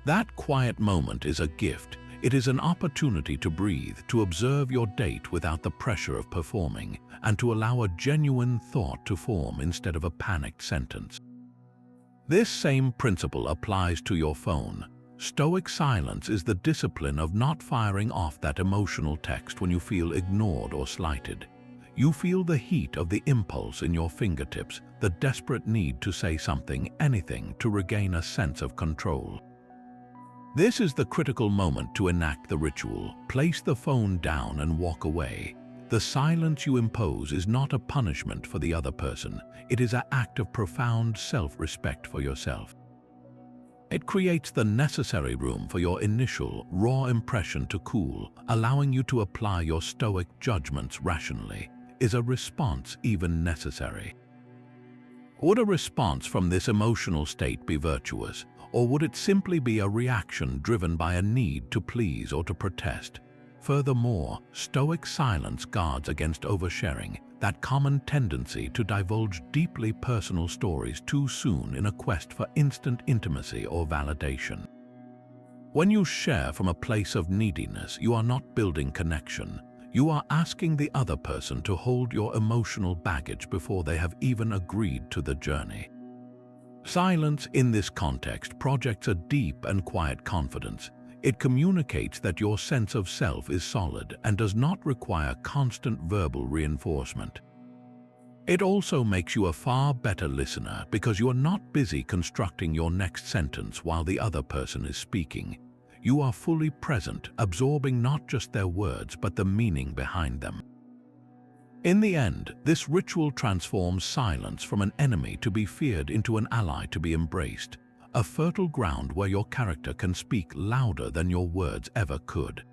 That quiet moment is a gift. It is an opportunity to breathe, to observe your date without the pressure of performing, and to allow a genuine thought to form instead of a panicked sentence. This same principle applies to your phone. Stoic silence is the discipline of not firing off that emotional text when you feel ignored or slighted. You feel the heat of the impulse in your fingertips, the desperate need to say something, anything, to regain a sense of control. This is the critical moment to enact the ritual. Place the phone down and walk away. The silence you impose is not a punishment for the other person. It is an act of profound self-respect for yourself. It creates the necessary room for your initial, raw impression to cool, allowing you to apply your stoic judgments rationally. Is a response even necessary? Would a response from this emotional state be virtuous, or would it simply be a reaction driven by a need to please or to protest? Furthermore, stoic silence guards against oversharing, that common tendency to divulge deeply personal stories too soon in a quest for instant intimacy or validation. When you share from a place of neediness, you are not building connection. You are asking the other person to hold your emotional baggage before they have even agreed to the journey. Silence in this context projects a deep and quiet confidence. It communicates that your sense of self is solid and does not require constant verbal reinforcement. It also makes you a far better listener because you are not busy constructing your next sentence while the other person is speaking. You are fully present, absorbing not just their words but the meaning behind them. In the end, this ritual transforms silence from an enemy to be feared into an ally to be embraced, a fertile ground where your character can speak louder than your words ever could.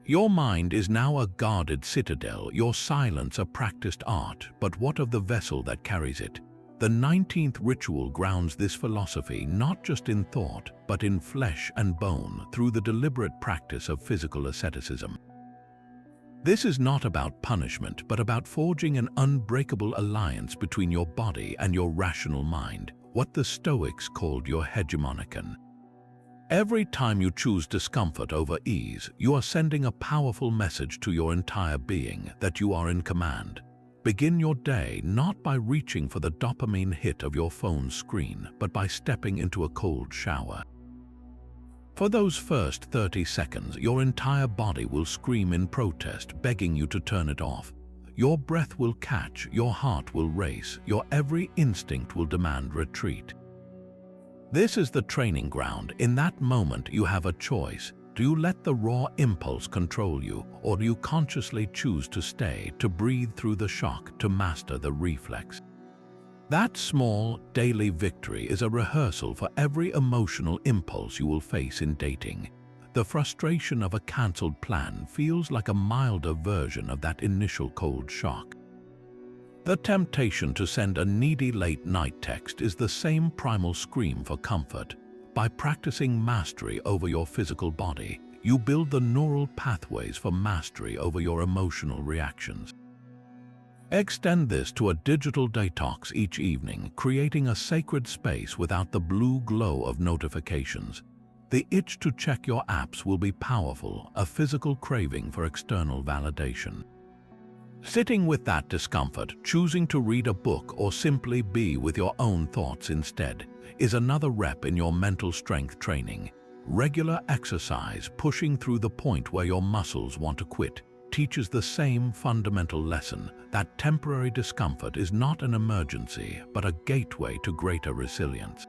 Your mind is now a guarded citadel, your silence a practiced art, but what of the vessel that carries it? The 19th ritual grounds this philosophy not just in thought, but in flesh and bone through the deliberate practice of physical asceticism. This is not about punishment, but about forging an unbreakable alliance between your body and your rational mind, what the Stoics called your hegemonikon. Every time you choose discomfort over ease, you are sending a powerful message to your entire being that you are in command. Begin your day not by reaching for the dopamine hit of your phone's screen, but by stepping into a cold shower. For those first 30 seconds, your entire body will scream in protest, begging you to turn it off. Your breath will catch, your heart will race, your every instinct will demand retreat. This is the training ground. In that moment, you have a choice. Do you let the raw impulse control you, or do you consciously choose to stay, to breathe through the shock, to master the reflex? That small, daily victory is a rehearsal for every emotional impulse you will face in dating. The frustration of a cancelled plan feels like a milder version of that initial cold shock. The temptation to send a needy late-night text is the same primal scream for comfort. By practicing mastery over your physical body, you build the neural pathways for mastery over your emotional reactions. Extend this to a digital detox each evening, creating a sacred space without the blue glow of notifications. The itch to check your apps will be powerful, a physical craving for external validation. Sitting with that discomfort, choosing to read a book or simply be with your own thoughts instead, is another rep in your mental strength training. Regular exercise, pushing through the point where your muscles want to quit, teaches the same fundamental lesson that temporary discomfort is not an emergency, but a gateway to greater resilience.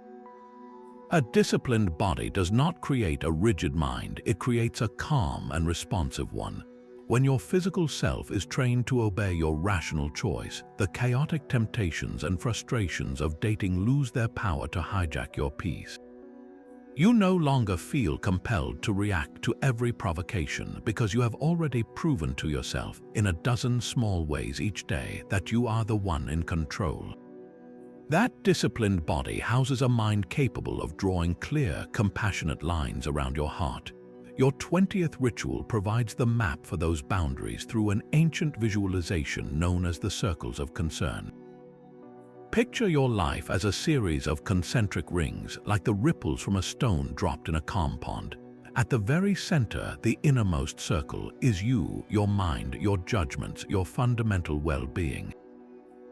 A disciplined body does not create a rigid mind, it creates a calm and responsive one. When your physical self is trained to obey your rational choice, the chaotic temptations and frustrations of dating lose their power to hijack your peace. You no longer feel compelled to react to every provocation because you have already proven to yourself in a dozen small ways each day that you are the one in control. That disciplined body houses a mind capable of drawing clear, compassionate lines around your heart. Your 20th ritual provides the map for those boundaries through an ancient visualization known as the circles of concern. Picture your life as a series of concentric rings, like the ripples from a stone dropped in a calm pond. At the very center, the innermost circle, is you, your mind, your judgments, your fundamental well-being.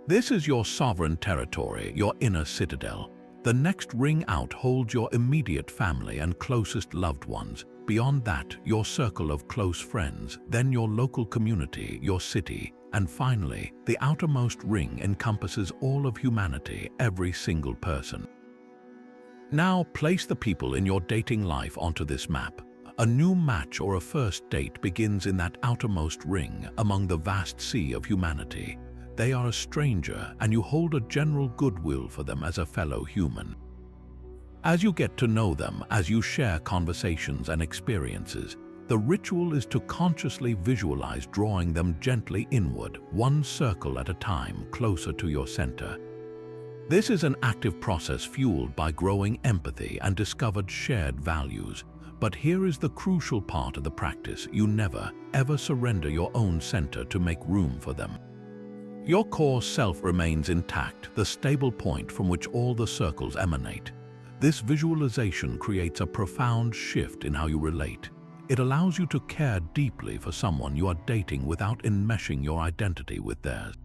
This is your sovereign territory, your inner citadel. The next ring out holds your immediate family and closest loved ones. Beyond that, your circle of close friends, then your local community, your city, and finally, the outermost ring encompasses all of humanity, every single person. Now, place the people in your dating life onto this map. A new match or a first date begins in that outermost ring among the vast sea of humanity. They are a stranger, and you hold a general goodwill for them as a fellow human. As you get to know them, as you share conversations and experiences, the ritual is to consciously visualize drawing them gently inward, one circle at a time, closer to your center. This is an active process fueled by growing empathy and discovered shared values. But here is the crucial part of the practice: you never, ever surrender your own center to make room for them. Your core self remains intact, the stable point from which all the circles emanate. This visualization creates a profound shift in how you relate. It allows you to care deeply for someone you are dating without enmeshing your identity with theirs.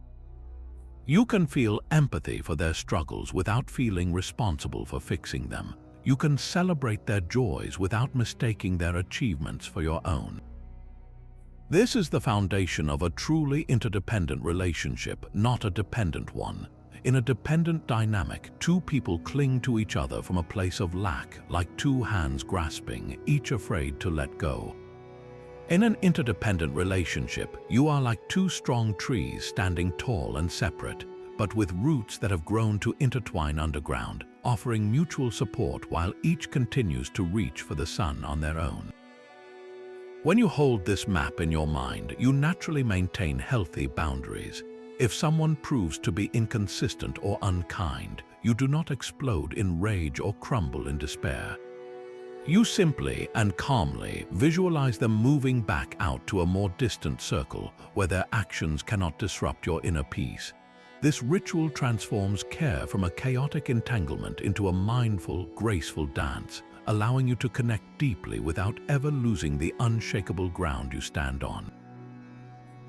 You can feel empathy for their struggles without feeling responsible for fixing them. You can celebrate their joys without mistaking their achievements for your own. This is the foundation of a truly interdependent relationship, not a dependent one. In a dependent dynamic, two people cling to each other from a place of lack, like two hands grasping, each afraid to let go. In an interdependent relationship, you are like two strong trees standing tall and separate, but with roots that have grown to intertwine underground, offering mutual support while each continues to reach for the sun on their own. When you hold this map in your mind, you naturally maintain healthy boundaries. If someone proves to be inconsistent or unkind, you do not explode in rage or crumble in despair. You simply and calmly visualize them moving back out to a more distant circle where their actions cannot disrupt your inner peace. This ritual transforms care from a chaotic entanglement into a mindful, graceful dance, allowing you to connect deeply without ever losing the unshakable ground you stand on.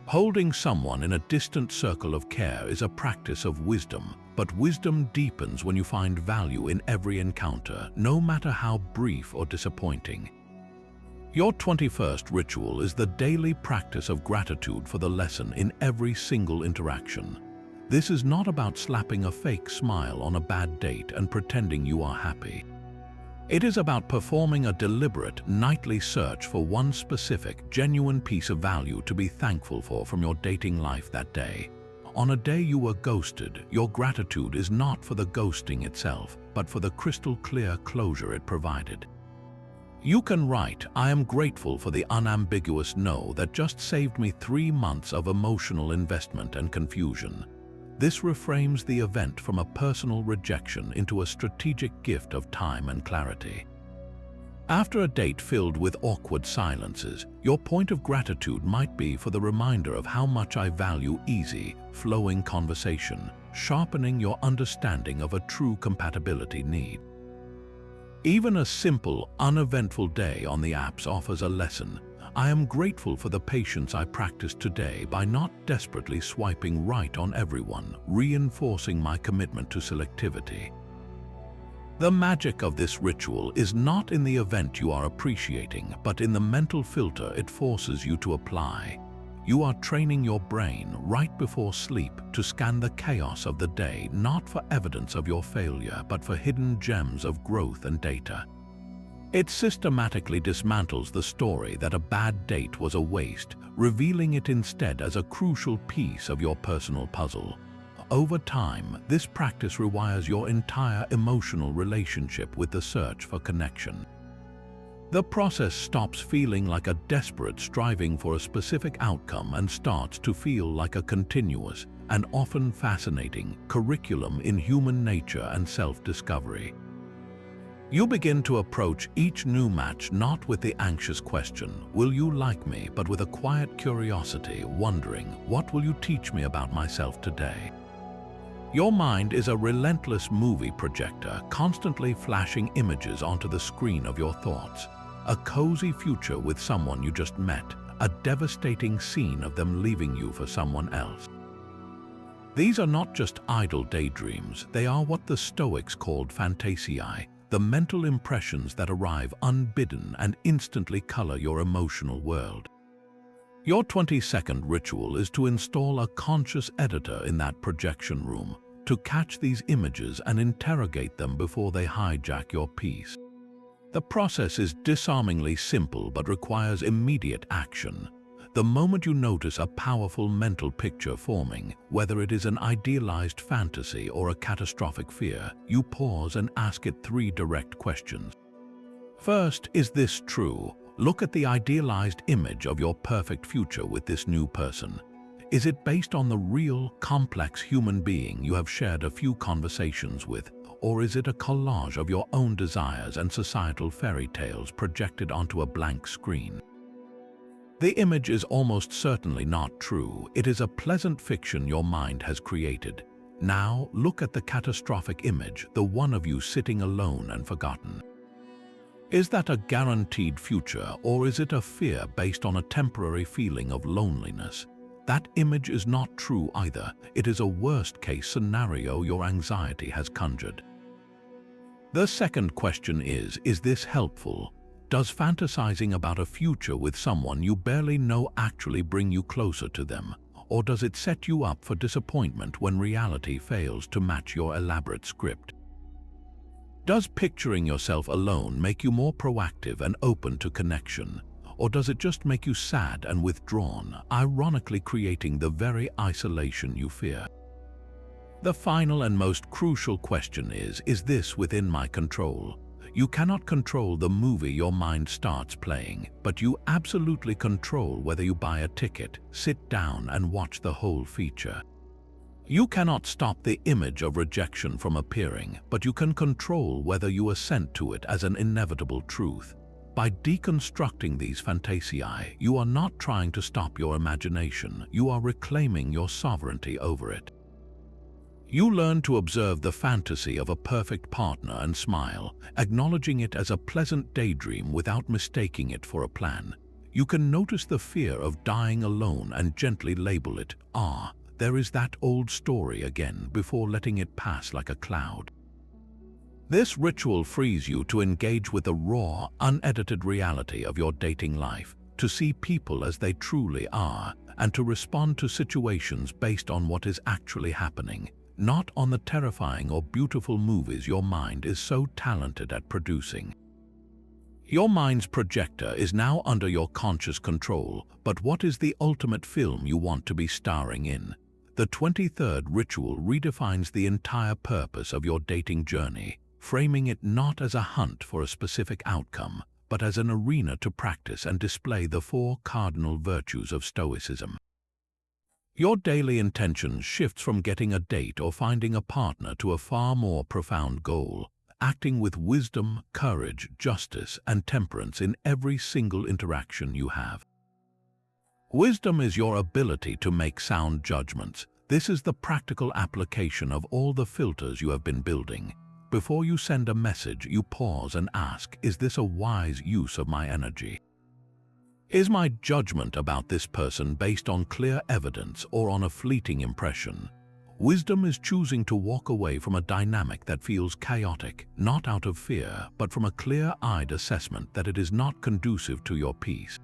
Holding someone in a distant circle of care is a practice of wisdom, but wisdom deepens when you find value in every encounter, no matter how brief or disappointing. Your 21st ritual is the daily practice of gratitude for the lesson in every single interaction. This is not about slapping a fake smile on a bad date and pretending you are happy. It is about performing a deliberate, nightly search for one specific, genuine piece of value to be thankful for from your dating life that day. On a day you were ghosted, your gratitude is not for the ghosting itself, but for the crystal-clear closure it provided. You can write, "I am grateful for the unambiguous no that just saved me 3 months of emotional investment and confusion." This reframes the event from a personal rejection into a strategic gift of time and clarity. After a date filled with awkward silences, your point of gratitude might be for the reminder of how much I value easy, flowing conversation, sharpening your understanding of a true compatibility need. Even a simple, uneventful day on the apps offers a lesson. I am grateful for the patience I practiced today by not desperately swiping right on everyone, reinforcing my commitment to selectivity. The magic of this ritual is not in the event you are appreciating, but in the mental filter it forces you to apply. You are training your brain right before sleep to scan the chaos of the day, not for evidence of your failure, but for hidden gems of growth and data. It systematically dismantles the story that a bad date was a waste, revealing it instead as a crucial piece of your personal puzzle. Over time, this practice rewires your entire emotional relationship with the search for connection. The process stops feeling like a desperate striving for a specific outcome and starts to feel like a continuous and often fascinating curriculum in human nature and self-discovery. You begin to approach each new match not with the anxious question, "Will you like me?" but with a quiet curiosity, wondering, "What will you teach me about myself today?" Your mind is a relentless movie projector, constantly flashing images onto the screen of your thoughts. A cozy future with someone you just met, a devastating scene of them leaving you for someone else. These are not just idle daydreams, they are what the Stoics called fantasiae, the mental impressions that arrive unbidden and instantly color your emotional world. Your 22nd ritual is to install a conscious editor in that projection room, to catch these images and interrogate them before they hijack your peace. The process is disarmingly simple but requires immediate action. The moment you notice a powerful mental picture forming, whether it is an idealized fantasy or a catastrophic fear, you pause and ask it 3 direct questions. First, is this true? Look at the idealized image of your perfect future with this new person. Is it based on the real, complex human being you have shared a few conversations with, or is it a collage of your own desires and societal fairy tales projected onto a blank screen? The image is almost certainly not true. It is a pleasant fiction your mind has created. Now, look at the catastrophic image, the one of you sitting alone and forgotten. Is that a guaranteed future, or is it a fear based on a temporary feeling of loneliness? That image is not true either. It is a worst-case scenario your anxiety has conjured. The second question is this helpful? Does fantasizing about a future with someone you barely know actually bring you closer to them? Or does it set you up for disappointment when reality fails to match your elaborate script? Does picturing yourself alone make you more proactive and open to connection? Or does it just make you sad and withdrawn, ironically creating the very isolation you fear? The final and most crucial question is this within my control? You cannot control the movie your mind starts playing, but you absolutely control whether you buy a ticket, sit down, and watch the whole feature. You cannot stop the image of rejection from appearing, but you can control whether you assent to it as an inevitable truth. By deconstructing these fantasiae, you are not trying to stop your imagination, you are reclaiming your sovereignty over it. You learn to observe the fantasy of a perfect partner and smile, acknowledging it as a pleasant daydream without mistaking it for a plan. You can notice the fear of dying alone and gently label it, there is that old story again, before letting it pass like a cloud. This ritual frees you to engage with the raw, unedited reality of your dating life, to see people as they truly are, and to respond to situations based on what is actually happening, not on the terrifying or beautiful movies your mind is so talented at producing. Your mind's projector is now under your conscious control, but what is the ultimate film you want to be starring in? The 23rd ritual redefines the entire purpose of your dating journey, framing it not as a hunt for a specific outcome, but as an arena to practice and display the 4 cardinal virtues of Stoicism. Your daily intention shifts from getting a date or finding a partner to a far more profound goal, acting with wisdom, courage, justice, and temperance in every single interaction you have. Wisdom is your ability to make sound judgments. This is the practical application of all the filters you have been building. Before you send a message, you pause and ask, is this a wise use of my energy? Is my judgment about this person based on clear evidence or on a fleeting impression? Wisdom is choosing to walk away from a dynamic that feels chaotic, not out of fear, but from a clear-eyed assessment that it is not conducive to your peace.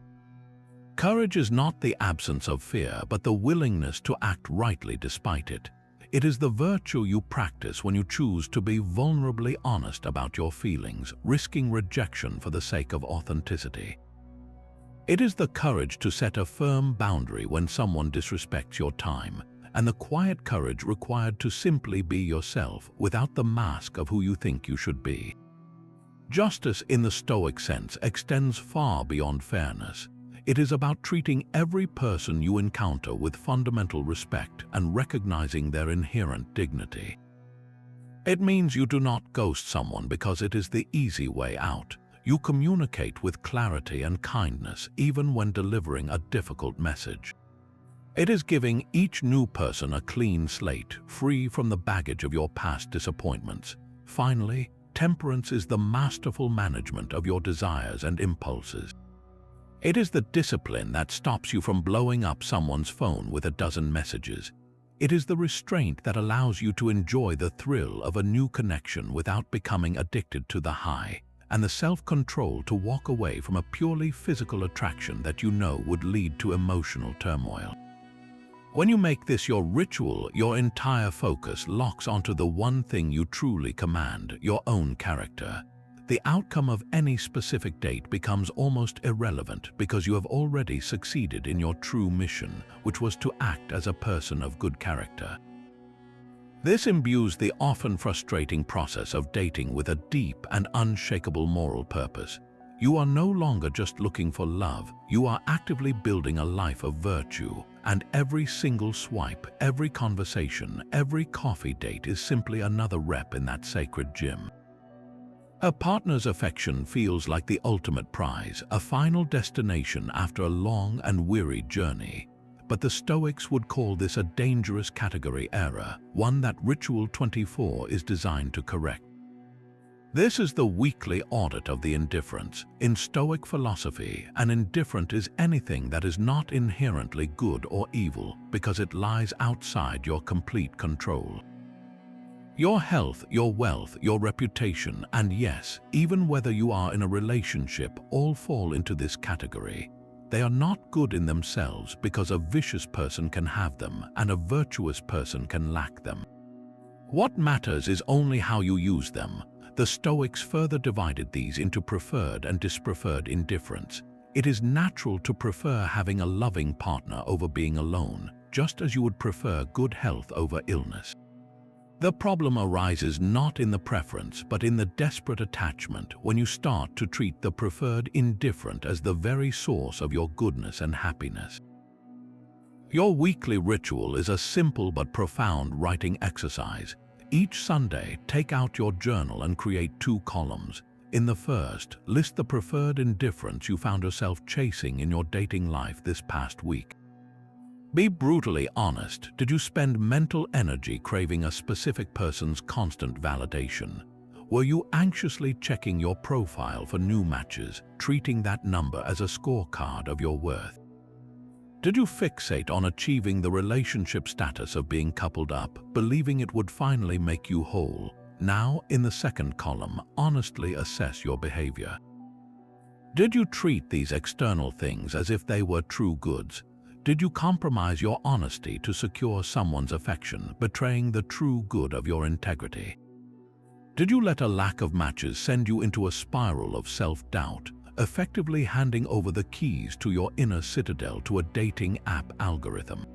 Courage is not the absence of fear, but the willingness to act rightly despite it. It is the virtue you practice when you choose to be vulnerably honest about your feelings, risking rejection for the sake of authenticity. It is the courage to set a firm boundary when someone disrespects your time, and the quiet courage required to simply be yourself without the mask of who you think you should be. Justice in the Stoic sense extends far beyond fairness. It is about treating every person you encounter with fundamental respect and recognizing their inherent dignity. It means you do not ghost someone because it is the easy way out. You communicate with clarity and kindness even when delivering a difficult message. It is giving each new person a clean slate, free from the baggage of your past disappointments. Finally, temperance is the masterful management of your desires and impulses. It is the discipline that stops you from blowing up someone's phone with a dozen messages. It is the restraint that allows you to enjoy the thrill of a new connection without becoming addicted to the high, and the self-control to walk away from a purely physical attraction that you know would lead to emotional turmoil. When you make this your ritual, your entire focus locks onto the one thing you truly command, your own character. The outcome of any specific date becomes almost irrelevant because you have already succeeded in your true mission, which was to act as a person of good character. This imbues the often frustrating process of dating with a deep and unshakable moral purpose. You are no longer just looking for love, you are actively building a life of virtue, and every single swipe, every conversation, every coffee date is simply another rep in that sacred gym. A partner's affection feels like the ultimate prize, a final destination after a long and weary journey. But the Stoics would call this a dangerous category error, one that Ritual 24 is designed to correct. This is the weekly audit of the indifference. In Stoic philosophy, an indifferent is anything that is not inherently good or evil because it lies outside your complete control. Your health, your wealth, your reputation, and yes, even whether you are in a relationship, all fall into this category. They are not good in themselves because a vicious person can have them and a virtuous person can lack them. What matters is only how you use them. The Stoics further divided these into preferred and dispreferred indifference. It is natural to prefer having a loving partner over being alone, just as you would prefer good health over illness. The problem arises not in the preference, but in the desperate attachment when you start to treat the preferred indifferent as the very source of your goodness and happiness. Your weekly ritual is a simple but profound writing exercise. Each Sunday, take out your journal and create 2 columns. In the first, list the preferred indifference you found yourself chasing in your dating life this past week. Be brutally honest. Did you spend mental energy craving a specific person's constant validation? Were you anxiously checking your profile for new matches, treating that number as a scorecard of your worth? Did you fixate on achieving the relationship status of being coupled up, believing it would finally make you whole? Now, in the second column, honestly assess your behavior. Did you treat these external things as if they were true goods? Did you compromise your honesty to secure someone's affection, betraying the true good of your integrity? Did you let a lack of matches send you into a spiral of self-doubt, effectively handing over the keys to your inner citadel to a dating app algorithm?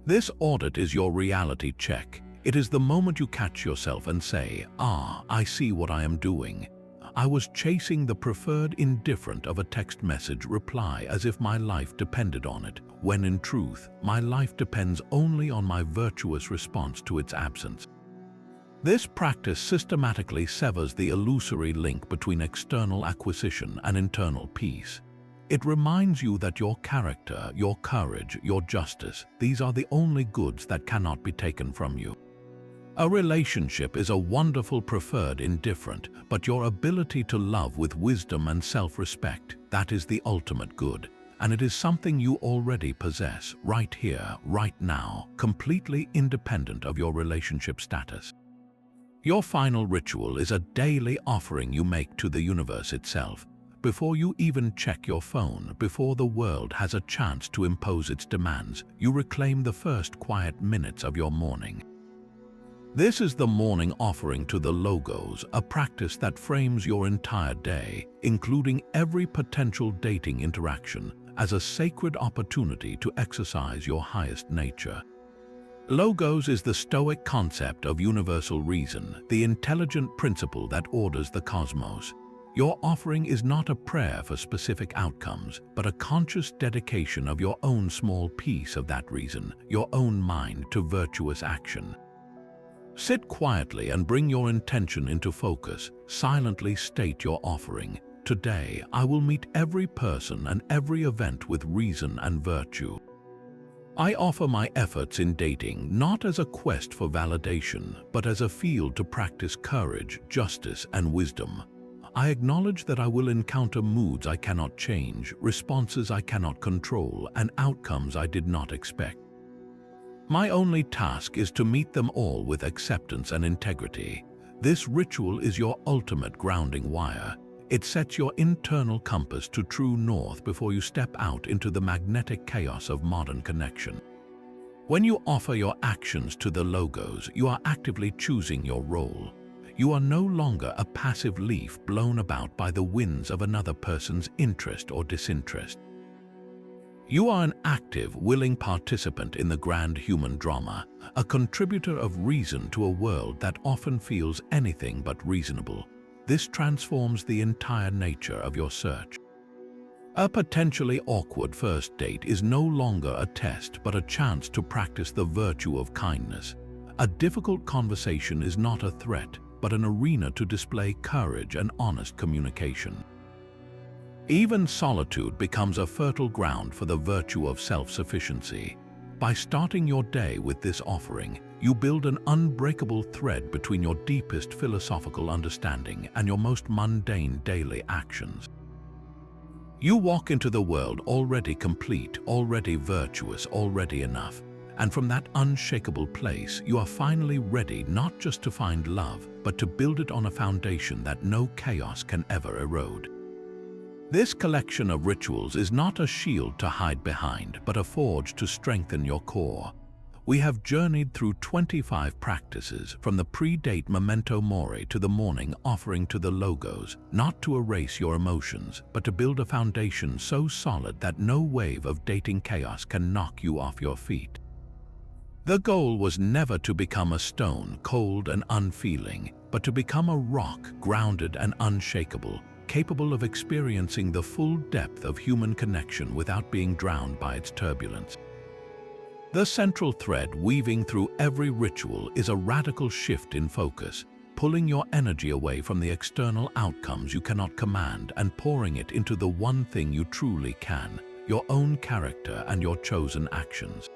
This audit is your reality check. It is the moment you catch yourself and say, I see what I am doing. I was chasing the preferred indifferent of a text message reply as if my life depended on it, when in truth, my life depends only on my virtuous response to its absence. This practice systematically severs the illusory link between external acquisition and internal peace. It reminds you that your character, your courage, your justice, these are the only goods that cannot be taken from you. A relationship is a wonderful preferred indifferent, but your ability to love with wisdom and self-respect, that is the ultimate good. And it is something you already possess, right here, right now, completely independent of your relationship status. Your final ritual is a daily offering you make to the universe itself. Before you even check your phone, before the world has a chance to impose its demands, you reclaim the first quiet minutes of your morning. This is the morning offering to the logos, a practice that frames your entire day, including every potential dating interaction, as a sacred opportunity to exercise your highest nature. Logos is the Stoic concept of universal reason, the intelligent principle that orders the cosmos. Your offering is not a prayer for specific outcomes, but a conscious dedication of your own small piece of that reason, your own mind to virtuous action. Sit quietly and bring your intention into focus. Silently state your offering. Today, I will meet every person and every event with reason and virtue. I offer my efforts in dating not as a quest for validation, but as a field to practice courage, justice, and wisdom. I acknowledge that I will encounter moods I cannot change, responses I cannot control, and outcomes I did not expect. My only task is to meet them all with acceptance and integrity. This ritual is your ultimate grounding wire. It sets your internal compass to true north before you step out into the magnetic chaos of modern connection. When you offer your actions to the logos, you are actively choosing your role. You are no longer a passive leaf blown about by the winds of another person's interest or disinterest. You are an active, willing participant in the grand human drama, a contributor of reason to a world that often feels anything but reasonable. This transforms the entire nature of your search. A potentially awkward first date is no longer a test but a chance to practice the virtue of kindness. A difficult conversation is not a threat, but an arena to display courage and honest communication. Even solitude becomes a fertile ground for the virtue of self-sufficiency. By starting your day with this offering, you build an unbreakable thread between your deepest philosophical understanding and your most mundane daily actions. You walk into the world already complete, already virtuous, already enough. And from that unshakable place, you are finally ready not just to find love, but to build it on a foundation that no chaos can ever erode. This collection of rituals is not a shield to hide behind, but a forge to strengthen your core. We have journeyed through 25 practices, from the pre-date memento mori to the morning offering to the logos, not to erase your emotions, but to build a foundation so solid that no wave of dating chaos can knock you off your feet. The goal was never to become a stone, cold and unfeeling, but to become a rock, grounded and unshakable, capable of experiencing the full depth of human connection without being drowned by its turbulence. The central thread weaving through every ritual is a radical shift in focus, pulling your energy away from the external outcomes you cannot command and pouring it into the one thing you truly can, your own character and your chosen actions.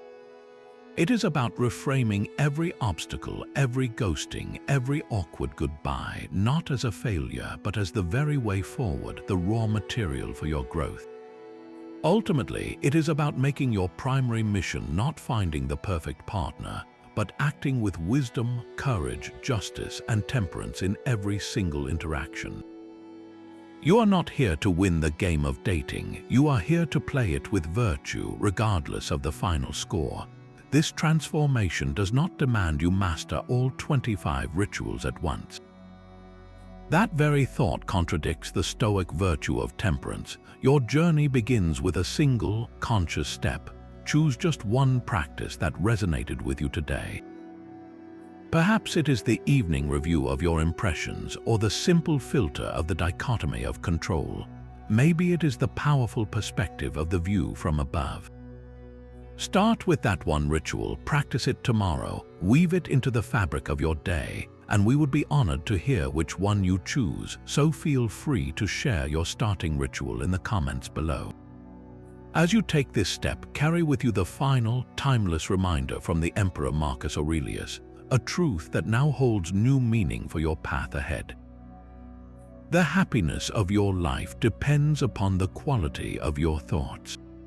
It is about reframing every obstacle, every ghosting, every awkward goodbye, not as a failure, but as the very way forward, the raw material for your growth. Ultimately, it is about making your primary mission not finding the perfect partner, but acting with wisdom, courage, justice, and temperance in every single interaction. You are not here to win the game of dating. You are here to play it with virtue, regardless of the final score. This transformation does not demand you master all 25 rituals at once. That very thought contradicts the Stoic virtue of temperance. Your journey begins with a single, conscious step. Choose just one practice that resonated with you today. Perhaps it is the evening review of your impressions or the simple filter of the dichotomy of control. Maybe it is the powerful perspective of the view from above. Start with that one ritual, practice it tomorrow, weave it into the fabric of your day, and we would be honored to hear which one you choose, so feel free to share your starting ritual in the comments below. As you take this step, carry with you the final, timeless reminder from the Emperor Marcus Aurelius, a truth that now holds new meaning for your path ahead. The happiness of your life depends upon the quality of your thoughts.